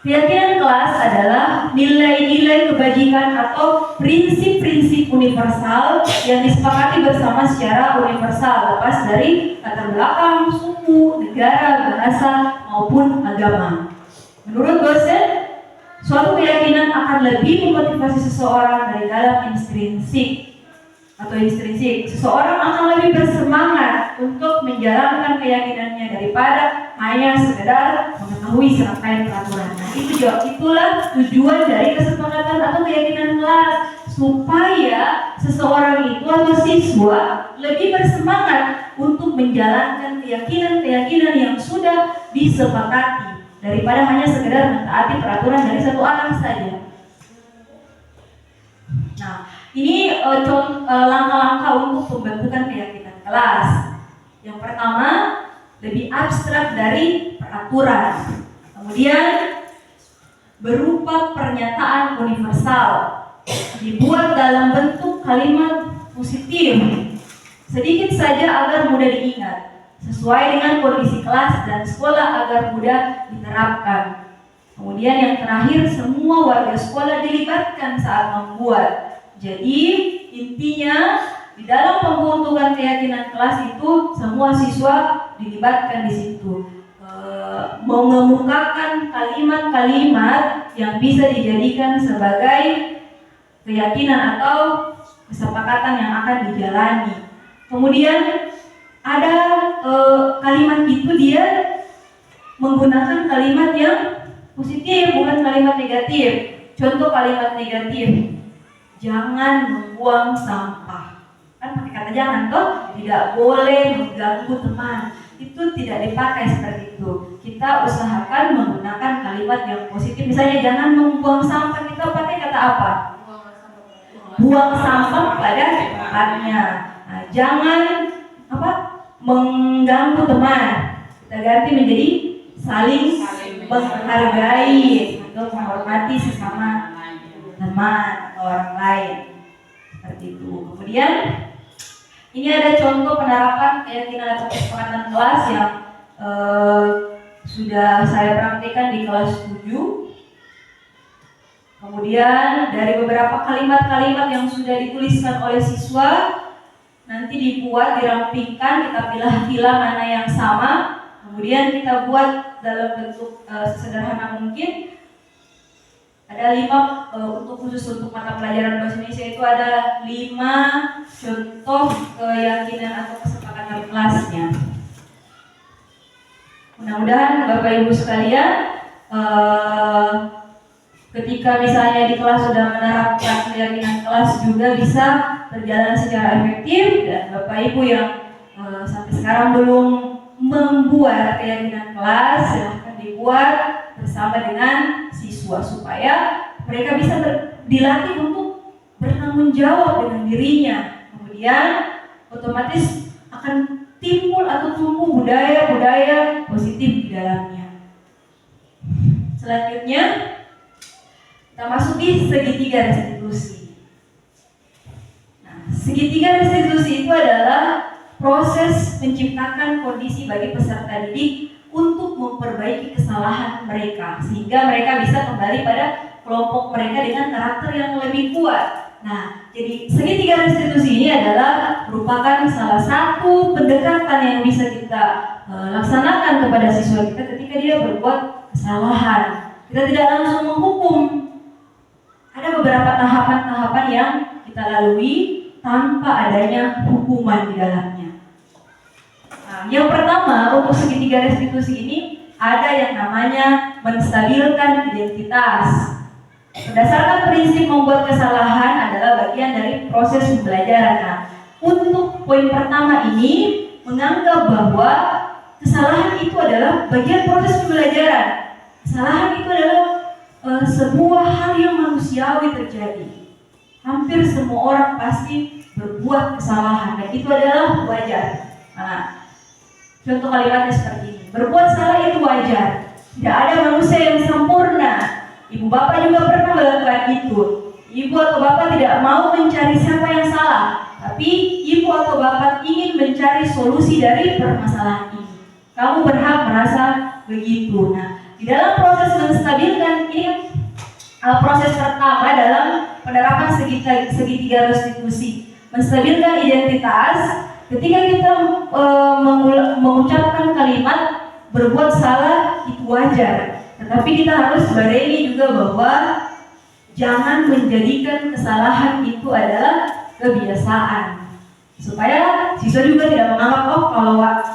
Keyakinan kelas adalah nilai-nilai kebajikan atau prinsip-prinsip universal yang disepakati bersama secara universal, lepas dari latar belakang, suku, negara, bahasa, maupun agama. Menurut dosen, suatu keyakinan akan lebih memotivasi seseorang dari dalam intrinsik. atau intrinsik. Seseorang akan lebih bersemangat untuk menjalankan keyakinannya daripada hanya sekedar mengetahui serangkaian peraturan. Nah, itulah tujuan dari kesepakatan atau keyakinan kelas, supaya seseorang itu atau siswa lebih bersemangat untuk menjalankan keyakinan-keyakinan yang sudah disepakati daripada hanya sekedar mentaati peraturan dari satu arah saja. Nah, ini langkah-langkah untuk pembentukan keyakinan kelas. Yang pertama, lebih abstrak dari peraturan. Kemudian berupa pernyataan universal, dibuat dalam bentuk kalimat positif, sedikit saja agar mudah diingat, sesuai dengan kondisi kelas dan sekolah agar mudah diterapkan. Kemudian yang terakhir, semua warga sekolah dilibatkan saat membuat. Jadi intinya di dalam pembentukan keyakinan kelas itu semua siswa dilibatkan di situ, mengemukakan kalimat-kalimat yang bisa dijadikan sebagai keyakinan atau kesepakatan yang akan dijalani. Kemudian ada kalimat itu dia menggunakan kalimat yang positif, bukan kalimat negatif. Contoh kalimat negatif, jangan membuang sampah. Kan pakai kata jangan toh, tidak boleh mengganggu teman. Itu tidak dipakai seperti itu. Kita usahakan menggunakan kalimat yang positif. Misalnya jangan membuang sampah, kita pakai kata apa? Buang sampah pada tempatnya. Nah, jangan mengganggu teman. Kita ganti menjadi saling menghargai atau menghormati sesama teman atau orang lain, seperti itu. Kemudian ini ada contoh penerapan keyakinan atau kesepakatan kelas yang sudah saya praktikkan di kelas 7. Kemudian dari beberapa kalimat-kalimat yang sudah dituliskan oleh siswa, nanti dibuat, dirampingkan, kita pilih mana yang sama. Kemudian kita buat dalam bentuk sederhana mungkin. Ada 5 khusus untuk mata pelajaran bahasa Indonesia itu ada 5 contoh keyakinan atau kesepakatan kelasnya. Mudah-mudahan Bapak Ibu sekalian ketika misalnya di kelas sudah menerapkan keyakinan kelas juga bisa berjalan secara efektif, dan Bapak Ibu yang sampai sekarang belum membuat keyakinan kelas, silahkan dibuat bersama dengan siswa supaya mereka bisa dilatih untuk bertanggung jawab dengan dirinya. Kemudian otomatis akan timbul atau tumbuh budaya-budaya positif di dalamnya. Selanjutnya kita masuk di segitiga restitusi. Nah, segitiga restitusi itu adalah proses menciptakan kondisi bagi peserta didik untuk memperbaiki kesalahan mereka sehingga mereka bisa kembali pada kelompok mereka dengan karakter yang lebih kuat. Nah, jadi segitiga restitusi ini adalah merupakan salah satu pendekatan yang bisa kita laksanakan kepada siswa kita ketika dia berbuat kesalahan. Kita tidak langsung menghukum. Ada beberapa tahapan-tahapan yang kita lalui tanpa adanya hukuman di dalamnya. Nah, yang pertama untuk segitiga restitusi ini ada yang namanya menstabilkan identitas. Berdasarkan prinsip membuat kesalahan adalah bagian dari proses pembelajaran. Nah, untuk poin pertama ini menganggap bahwa kesalahan itu adalah bagian proses pembelajaran. Kesalahan itu adalah sebuah hal yang manusiawi terjadi. Hampir semua orang pasti berbuat kesalahan dan itu adalah wajar. Nah, contoh kalimatnya seperti ini. Berbuat salah itu wajar. Tidak ada manusia yang sempurna. Ibu bapak juga pernah melakukan itu. Ibu atau bapak tidak mau mencari siapa yang salah, tapi ibu atau bapak ingin mencari solusi dari permasalahan ini. Kamu berhak merasa begitu. Nah, di dalam proses menstabilkan ini proses pertama dalam penerapan segitiga restitusi. Menstabilkan identitas. Ketika kita mengucapkan kalimat berbuat salah itu wajar, tetapi kita harus berani juga bahwa jangan menjadikan kesalahan itu adalah kebiasaan. Supaya siswa juga tidak menganggap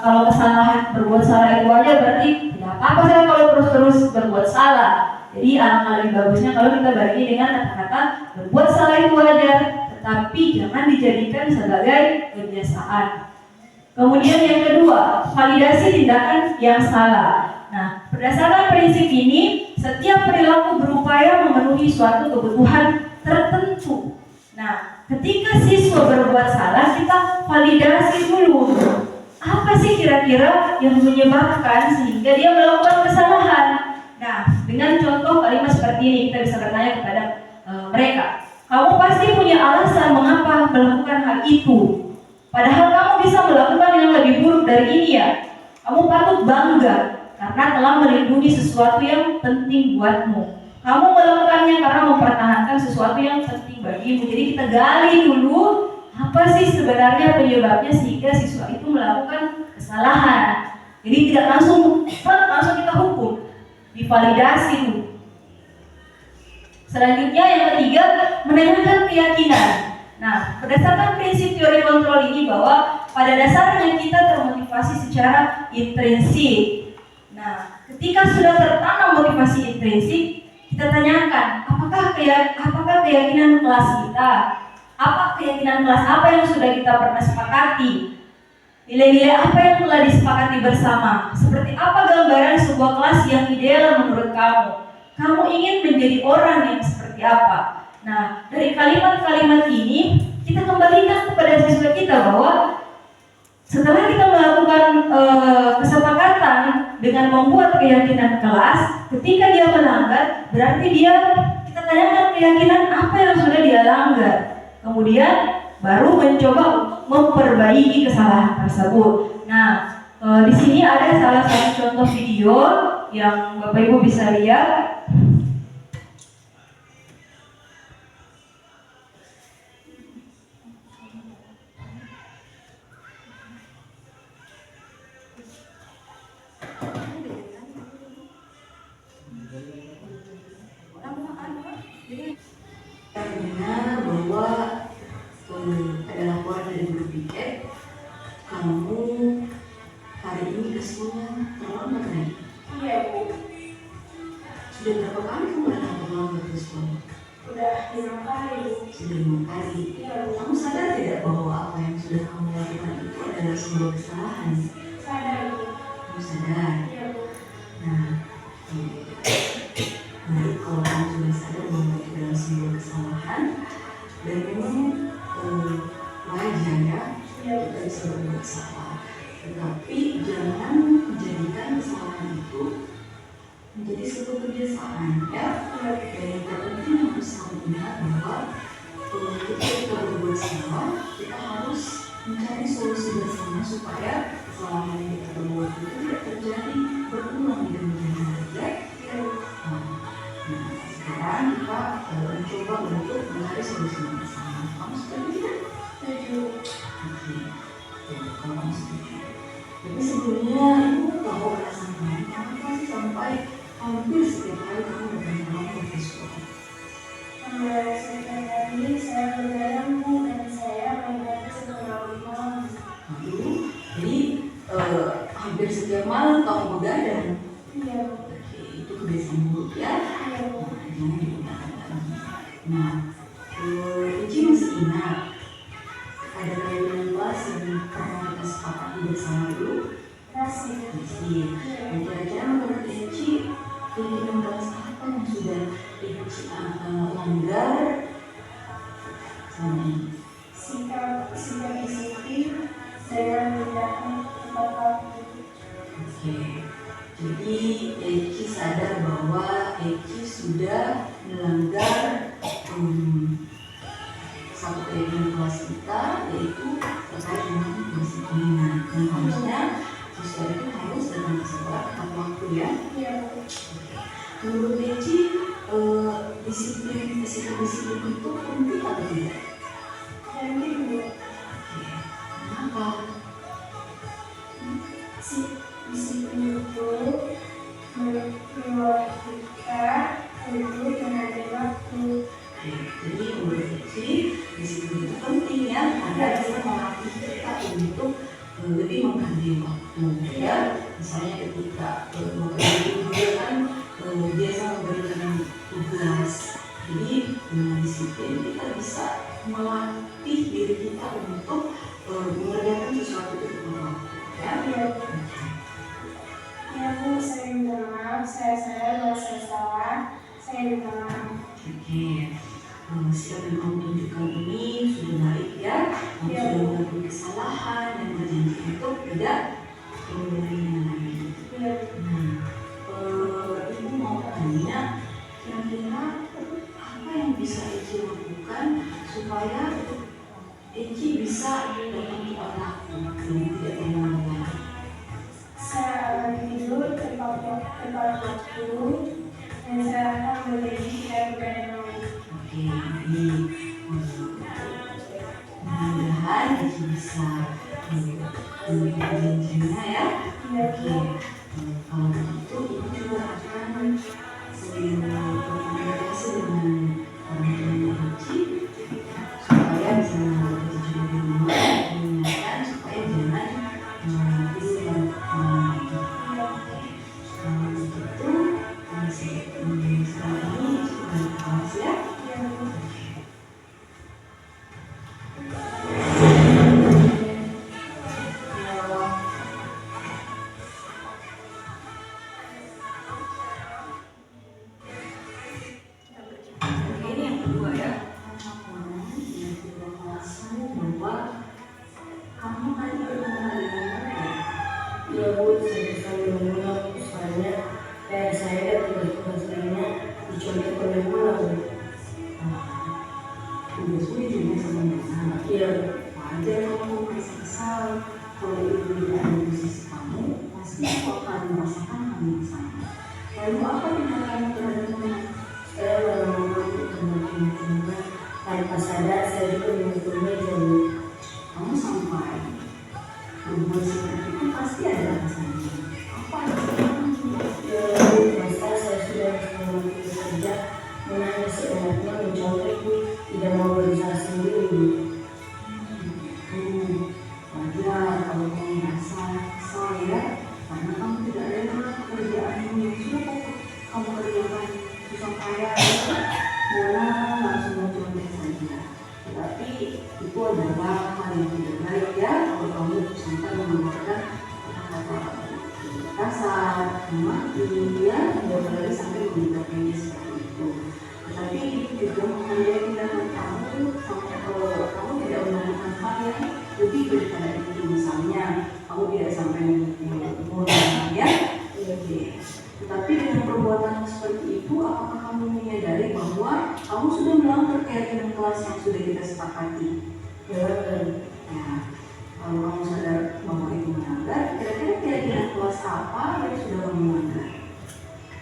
kalau kesalahan berbuat salah itu aja berarti tidak apa-apa saya kalau terus-terus berbuat salah. Jadi alangkah lebih bagusnya kalau kita barengi dengan kata-kata berbuat salah itu wajar, tetapi jangan dijadikan sebagai kebiasaan. Kemudian yang kedua, validasi tindakan yang salah. Nah, berdasarkan prinsip ini, setiap perilaku berupaya memenuhi suatu kebutuhan tertentu. Nah, ketika siswa berbuat salah, kita validasi dulu. Apa sih kira-kira yang menyebabkan sehingga dia melakukan kesalahan? Nah, dengan contoh kalimat seperti ini, kita bisa bertanya kepada mereka. Kamu pasti punya alasan mengapa melakukan hal itu. Padahal kamu bisa melakukan yang lebih buruk dari ini ya. Kamu patut bangga karena telah melindungi sesuatu yang penting buatmu. Kamu melakukannya karena mempertahankan sesuatu yang penting bagimu. Jadi kita gali dulu apa sih sebenarnya penyebabnya sehingga siswa itu melakukan kesalahan. Jadi tidak langsung kita hukum, divalidasi dulu. Selanjutnya yang ketiga, menanyakan keyakinan. Nah, berdasarkan prinsip teori kontrol ini bahwa pada dasarnya kita termotivasi secara intrinsik. Nah, ketika sudah tertanam motivasi intrinsik, kita tanyakan, apakah keyakinan kelas kita? Keyakinan kelas apa yang sudah kita pernah sepakati? Nilai-nilai apa yang telah disepakati bersama? Seperti apa gambaran sebuah kelas yang ideal menurut kamu? Kamu ingin menjadi orang yang seperti apa? Nah, dari kalimat-kalimat ini kita kembalikan kepada siswa kita bahwa setelah kita melakukan kesepakatan dengan membuat keyakinan kelas, ketika dia melanggar, berarti kita tanyakan keyakinan apa yang sudah dia langgar. Kemudian baru mencoba untuk memperbaiki kesalahan tersebut. Nah, di sini ada salah satu contoh video yang Bapak Ibu bisa lihat. Mendengar bahwa ada laporan dari guru piket, kamu hari ini ke sekolah terlambat lagi. Iya Bu, Sudah berapa kali kamu datang terlambat ke sekolah? udah 5 kali Bu. Sudah 5 kali. Iya Bu, Kamu sadar tidak bahwa apa yang sudah kamu lakukan itu adalah sebuah kesalahan? sadar Bu. Kamu sadar? Iya Bu. Nah, kalau kamu sudah sadar bahwa itu adalah sebuah kesalahan dan memang wajar ya, kita bisa berbuat salah. Tetapi jangan menjadikan kesalahan itu menjadi sebuah kebiasaan ya. Dan yang terpenting harus kamu ingat bahwa ketika kita berbuat salah, kita harus mencari solusi bersama supaya kesalahan yang kita berbuat itu tidak terjadi berulang di kemudian hari ya. Nah, sekarang kita mencoba untuk mencari solusi bersama. Kamu setuju tidak? Setuju. Oke, kalau kamu setuju. Tapi sebelumnya ibu tahu alasan kamu kenapa sih sampai hampir setiap hari kamu datang terlambat ke sekolah? Setiap hari saya begadang Bu dan saya membantu sekolah malam. Aduh, jadi hampir setiap malam kamu begadang. Iya Bu. Oke, itu kebiasaan buruk ya. Iya Bu. Nah, jangan digunakan lagi. Nah, Ici masih ingat ada keyakinan kelas yang pernah kita sepakati bersama dulu? Masih. Masih. Dan kira-kira menurut Ici keyakinan kelas apa yang sudah Ici langgar sama ini? Sikap disiplin dengan tindakan tepat waktu. Oke, jadi Eci sadar bahwa Eci sudah melanggar satu keyakinan kelas kita, yaitu terkait dengan kedisiplinan. Dan harusnya siswa itu harus datang ke sekolah tepat waktu ya. Iya Bu. Menurut Eci, disiplin itu penting atau tidak? Penting Bu. Oke, kenapa? Disiplin itu membuat kita hidup dengan waktu. Oke, jadi berfungsi di situ itu penting ya, agar bisa melatih kita untuk lebih menghargai waktu ya. Misalnya ketika bekerja juga kan biasa memberikan tugas, jadi dengan disiplin kita bisa melatih diri kita untuk mengerjakan sesuatu itu tepat waktu ya. Ya Bu, saya minta maaf, saya sadar bahwa saya salah, saya minta maaf. Oke, sikap yang kamu tunjukkan ini sudah baik ya. Kamu sudah mengakui kesalahan dan berjanji untuk tidak mengulanginya lagi. Ibu mau tanya, kira-kira apa yang bisa Eci lakukan supaya Eci bisa dapat tepat waktu dan tidak mengulangi? Saya akan tidur tepat waktu dan saya akan berjanji tidak begadang lagi. Oke, ini mudah-mudahan Eci bisa mengikuti janjinya ya. Oke, kalau begitu Ibu juga akan berkomunikasi dengan orang tuanya Eci supaya bisa membuat Eci juga di rumah mengingatkan supaya jangan tidur dan malam lagi. Kalau begitu sekarang ini sudah kelas ya. Ini yang kedua ya. Kamu tadi berhubungan dengan mereka. Ya Bu, saya mengulang soalnya saya dan tugas-tugas lainnya dicontoh oleh pulang. Tugasmu juga sama dengan Iya, wajar kamu merasa kesal. Kalau ibu tidak ada di posisi kamu, pasti aku akan merasakan hal yang sama. Lalu apa tindakanmu terhadap teman? saya mengulang teman-teman tanpa sadar saya juga mengukurnya jadi Kamu sampai berbuat seperti itu pasti ada alasannya. Apa alasannya? ya Bu, masa saya sudah mengulang bekerja menanya seenaknya mencontoh tidak mau berusaha sendiri. Wajar kalau kamu merasa kesal ya, karena kamu tidak rela pekerjaanmu yang sudah kamu kerjakan susah payah malah langsung mencontoh saja. Tetapi itu adalah hal yang tidak baik ya, kalau kamu sampai mengeluarkan kata-kata kasar, memaki ya, apalagi sampai mendekatkannya seperti itu. Tetapi itu juga menghargai tindakan kamu sampai kalau kamu tidak melakukan hal yang lebih daripada itu, misalnya kamu tidak sampai memukul ya. Tetapi dengan perbuatan seperti itu, apakah kamu menyadari bahwa kamu sudah melanggar keyakinan kelas yang sudah kita sepakati? Ya, Ya, kalau kamu sadar bahwa itu melanggar, kira-kira keyakinan kelas apa yang sudah kamu melanggar?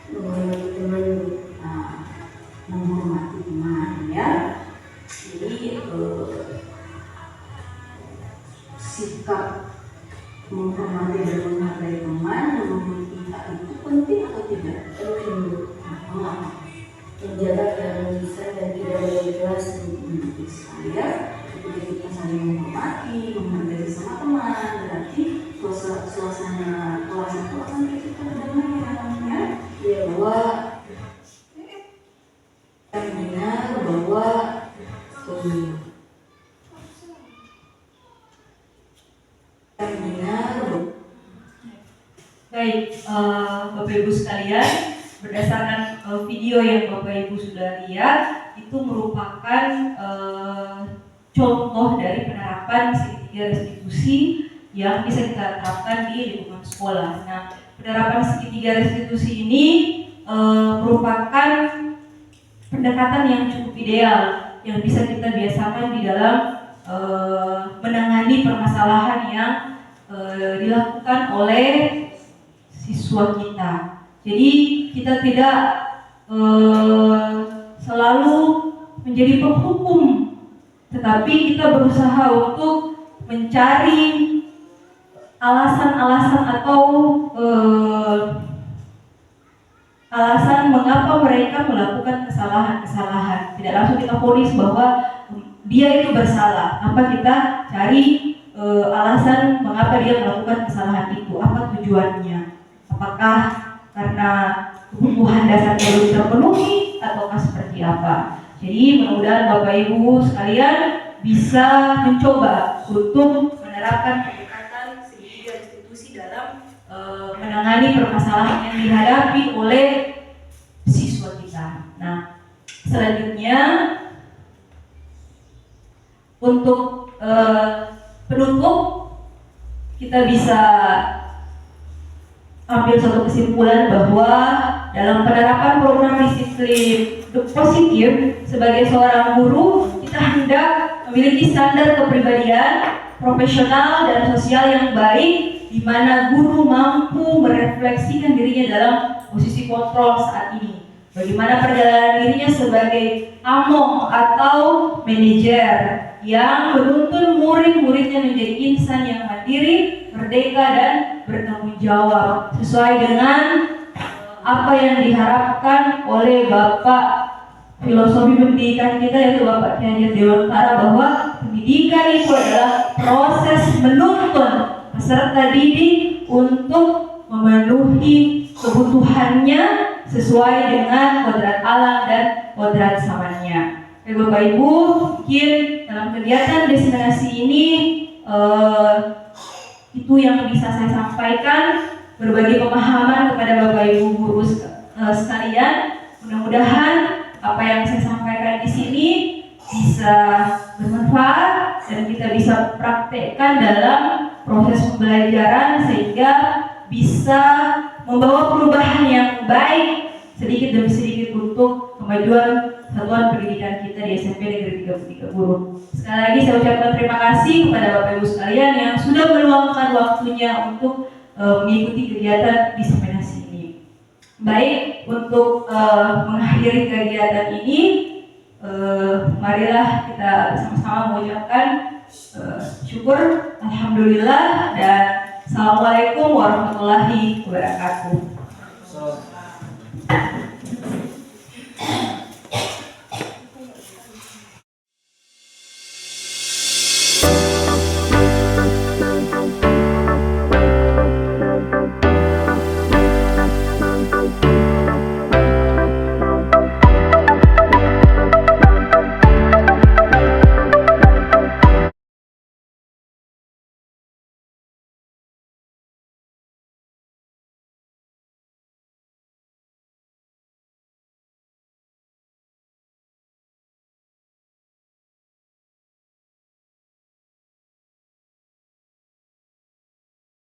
menghormati teman. Nah, menghormati teman ya. Jadi sikap menghormati dan menghargai teman menurut kita itu penting atau tidak? Penting Bu, Mengapa? menjaga keharmonisan dan tidak menjadi kelas. Penting sekali ya. Ketika kita saling menghormati, menghargai sesama teman, berarti suasana kelas itu akan kita damai ya. Ya bahwa Kita mendengar bahwa Baik, Bapak Ibu sekalian, berdasarkan video yang Bapak Ibu sudah lihat, itu merupakan contoh dari penerapan segitiga restitusi yang bisa kita terapkan di lingkungan sekolah. Nah, penerapan segitiga restitusi ini merupakan pendekatan yang cukup ideal yang bisa kita biasakan di dalam menangani permasalahan yang dilakukan oleh siswa kita. Jadi kita tidak selalu menjadi penghukum, tetapi kita berusaha untuk mencari alasan-alasan atau alasan mengapa mereka melakukan kesalahan-kesalahan. Tidak langsung kita dia itu bersalah, tanpa kita cari alasan mengapa dia melakukan kesalahan itu, apa tujuannya, apakah karena kebutuhan dasar belum terpenuhi ataukah seperti apa. Jadi mudah-mudahan Bapak Ibu sekalian bisa mencoba untuk menerapkan pendekatan segitiga institusi dalam menangani permasalahan yang dihadapi oleh siswa kita. Nah, selanjutnya untuk penutup kita bisa ambil satu kesimpulan bahwa dalam penerapan program disiplin positif sebagai seorang guru, kita hendak memiliki standar kepribadian profesional dan sosial yang baik, di mana guru mampu merefleksikan dirinya dalam posisi kontrol saat ini. Bagaimana perjalanan dirinya sebagai among atau manajer yang menuntun murid-muridnya menjadi insan yang mandiri, merdeka, dan bertanggung jawab sesuai dengan apa yang diharapkan oleh Bapak filosofi pendidikan kita, yaitu Bapak Kiai Haji Dewantara, bahwa pendidikan itu adalah proses menuntun peserta didik untuk memenuhi kebutuhannya sesuai dengan kodrat alam dan kodrat zamannya. Bapak Ibu, mungkin dalam kegiatan destinasi ini itu yang bisa saya sampaikan, berbagi pemahaman kepada Bapak Ibu guru sekalian. Mudah-mudahan apa yang saya sampaikan di sini bisa bermanfaat dan kita bisa praktekkan dalam proses pembelajaran sehingga bisa membawa perubahan yang baik sedikit demi sedikit untuk kemajuan satuan pendidikan kita di SMP Negeri 33 Guru. Sekali lagi saya ucapkan terima kasih kepada Bapak Ibu sekalian yang sudah meluangkan waktunya untuk mengikuti kegiatan diseminasi ini. Baik, untuk mengakhiri kegiatan ini, marilah kita sama-sama mengucapkan syukur, alhamdulillah, dan assalamualaikum warahmatullahi wabarakatuh. So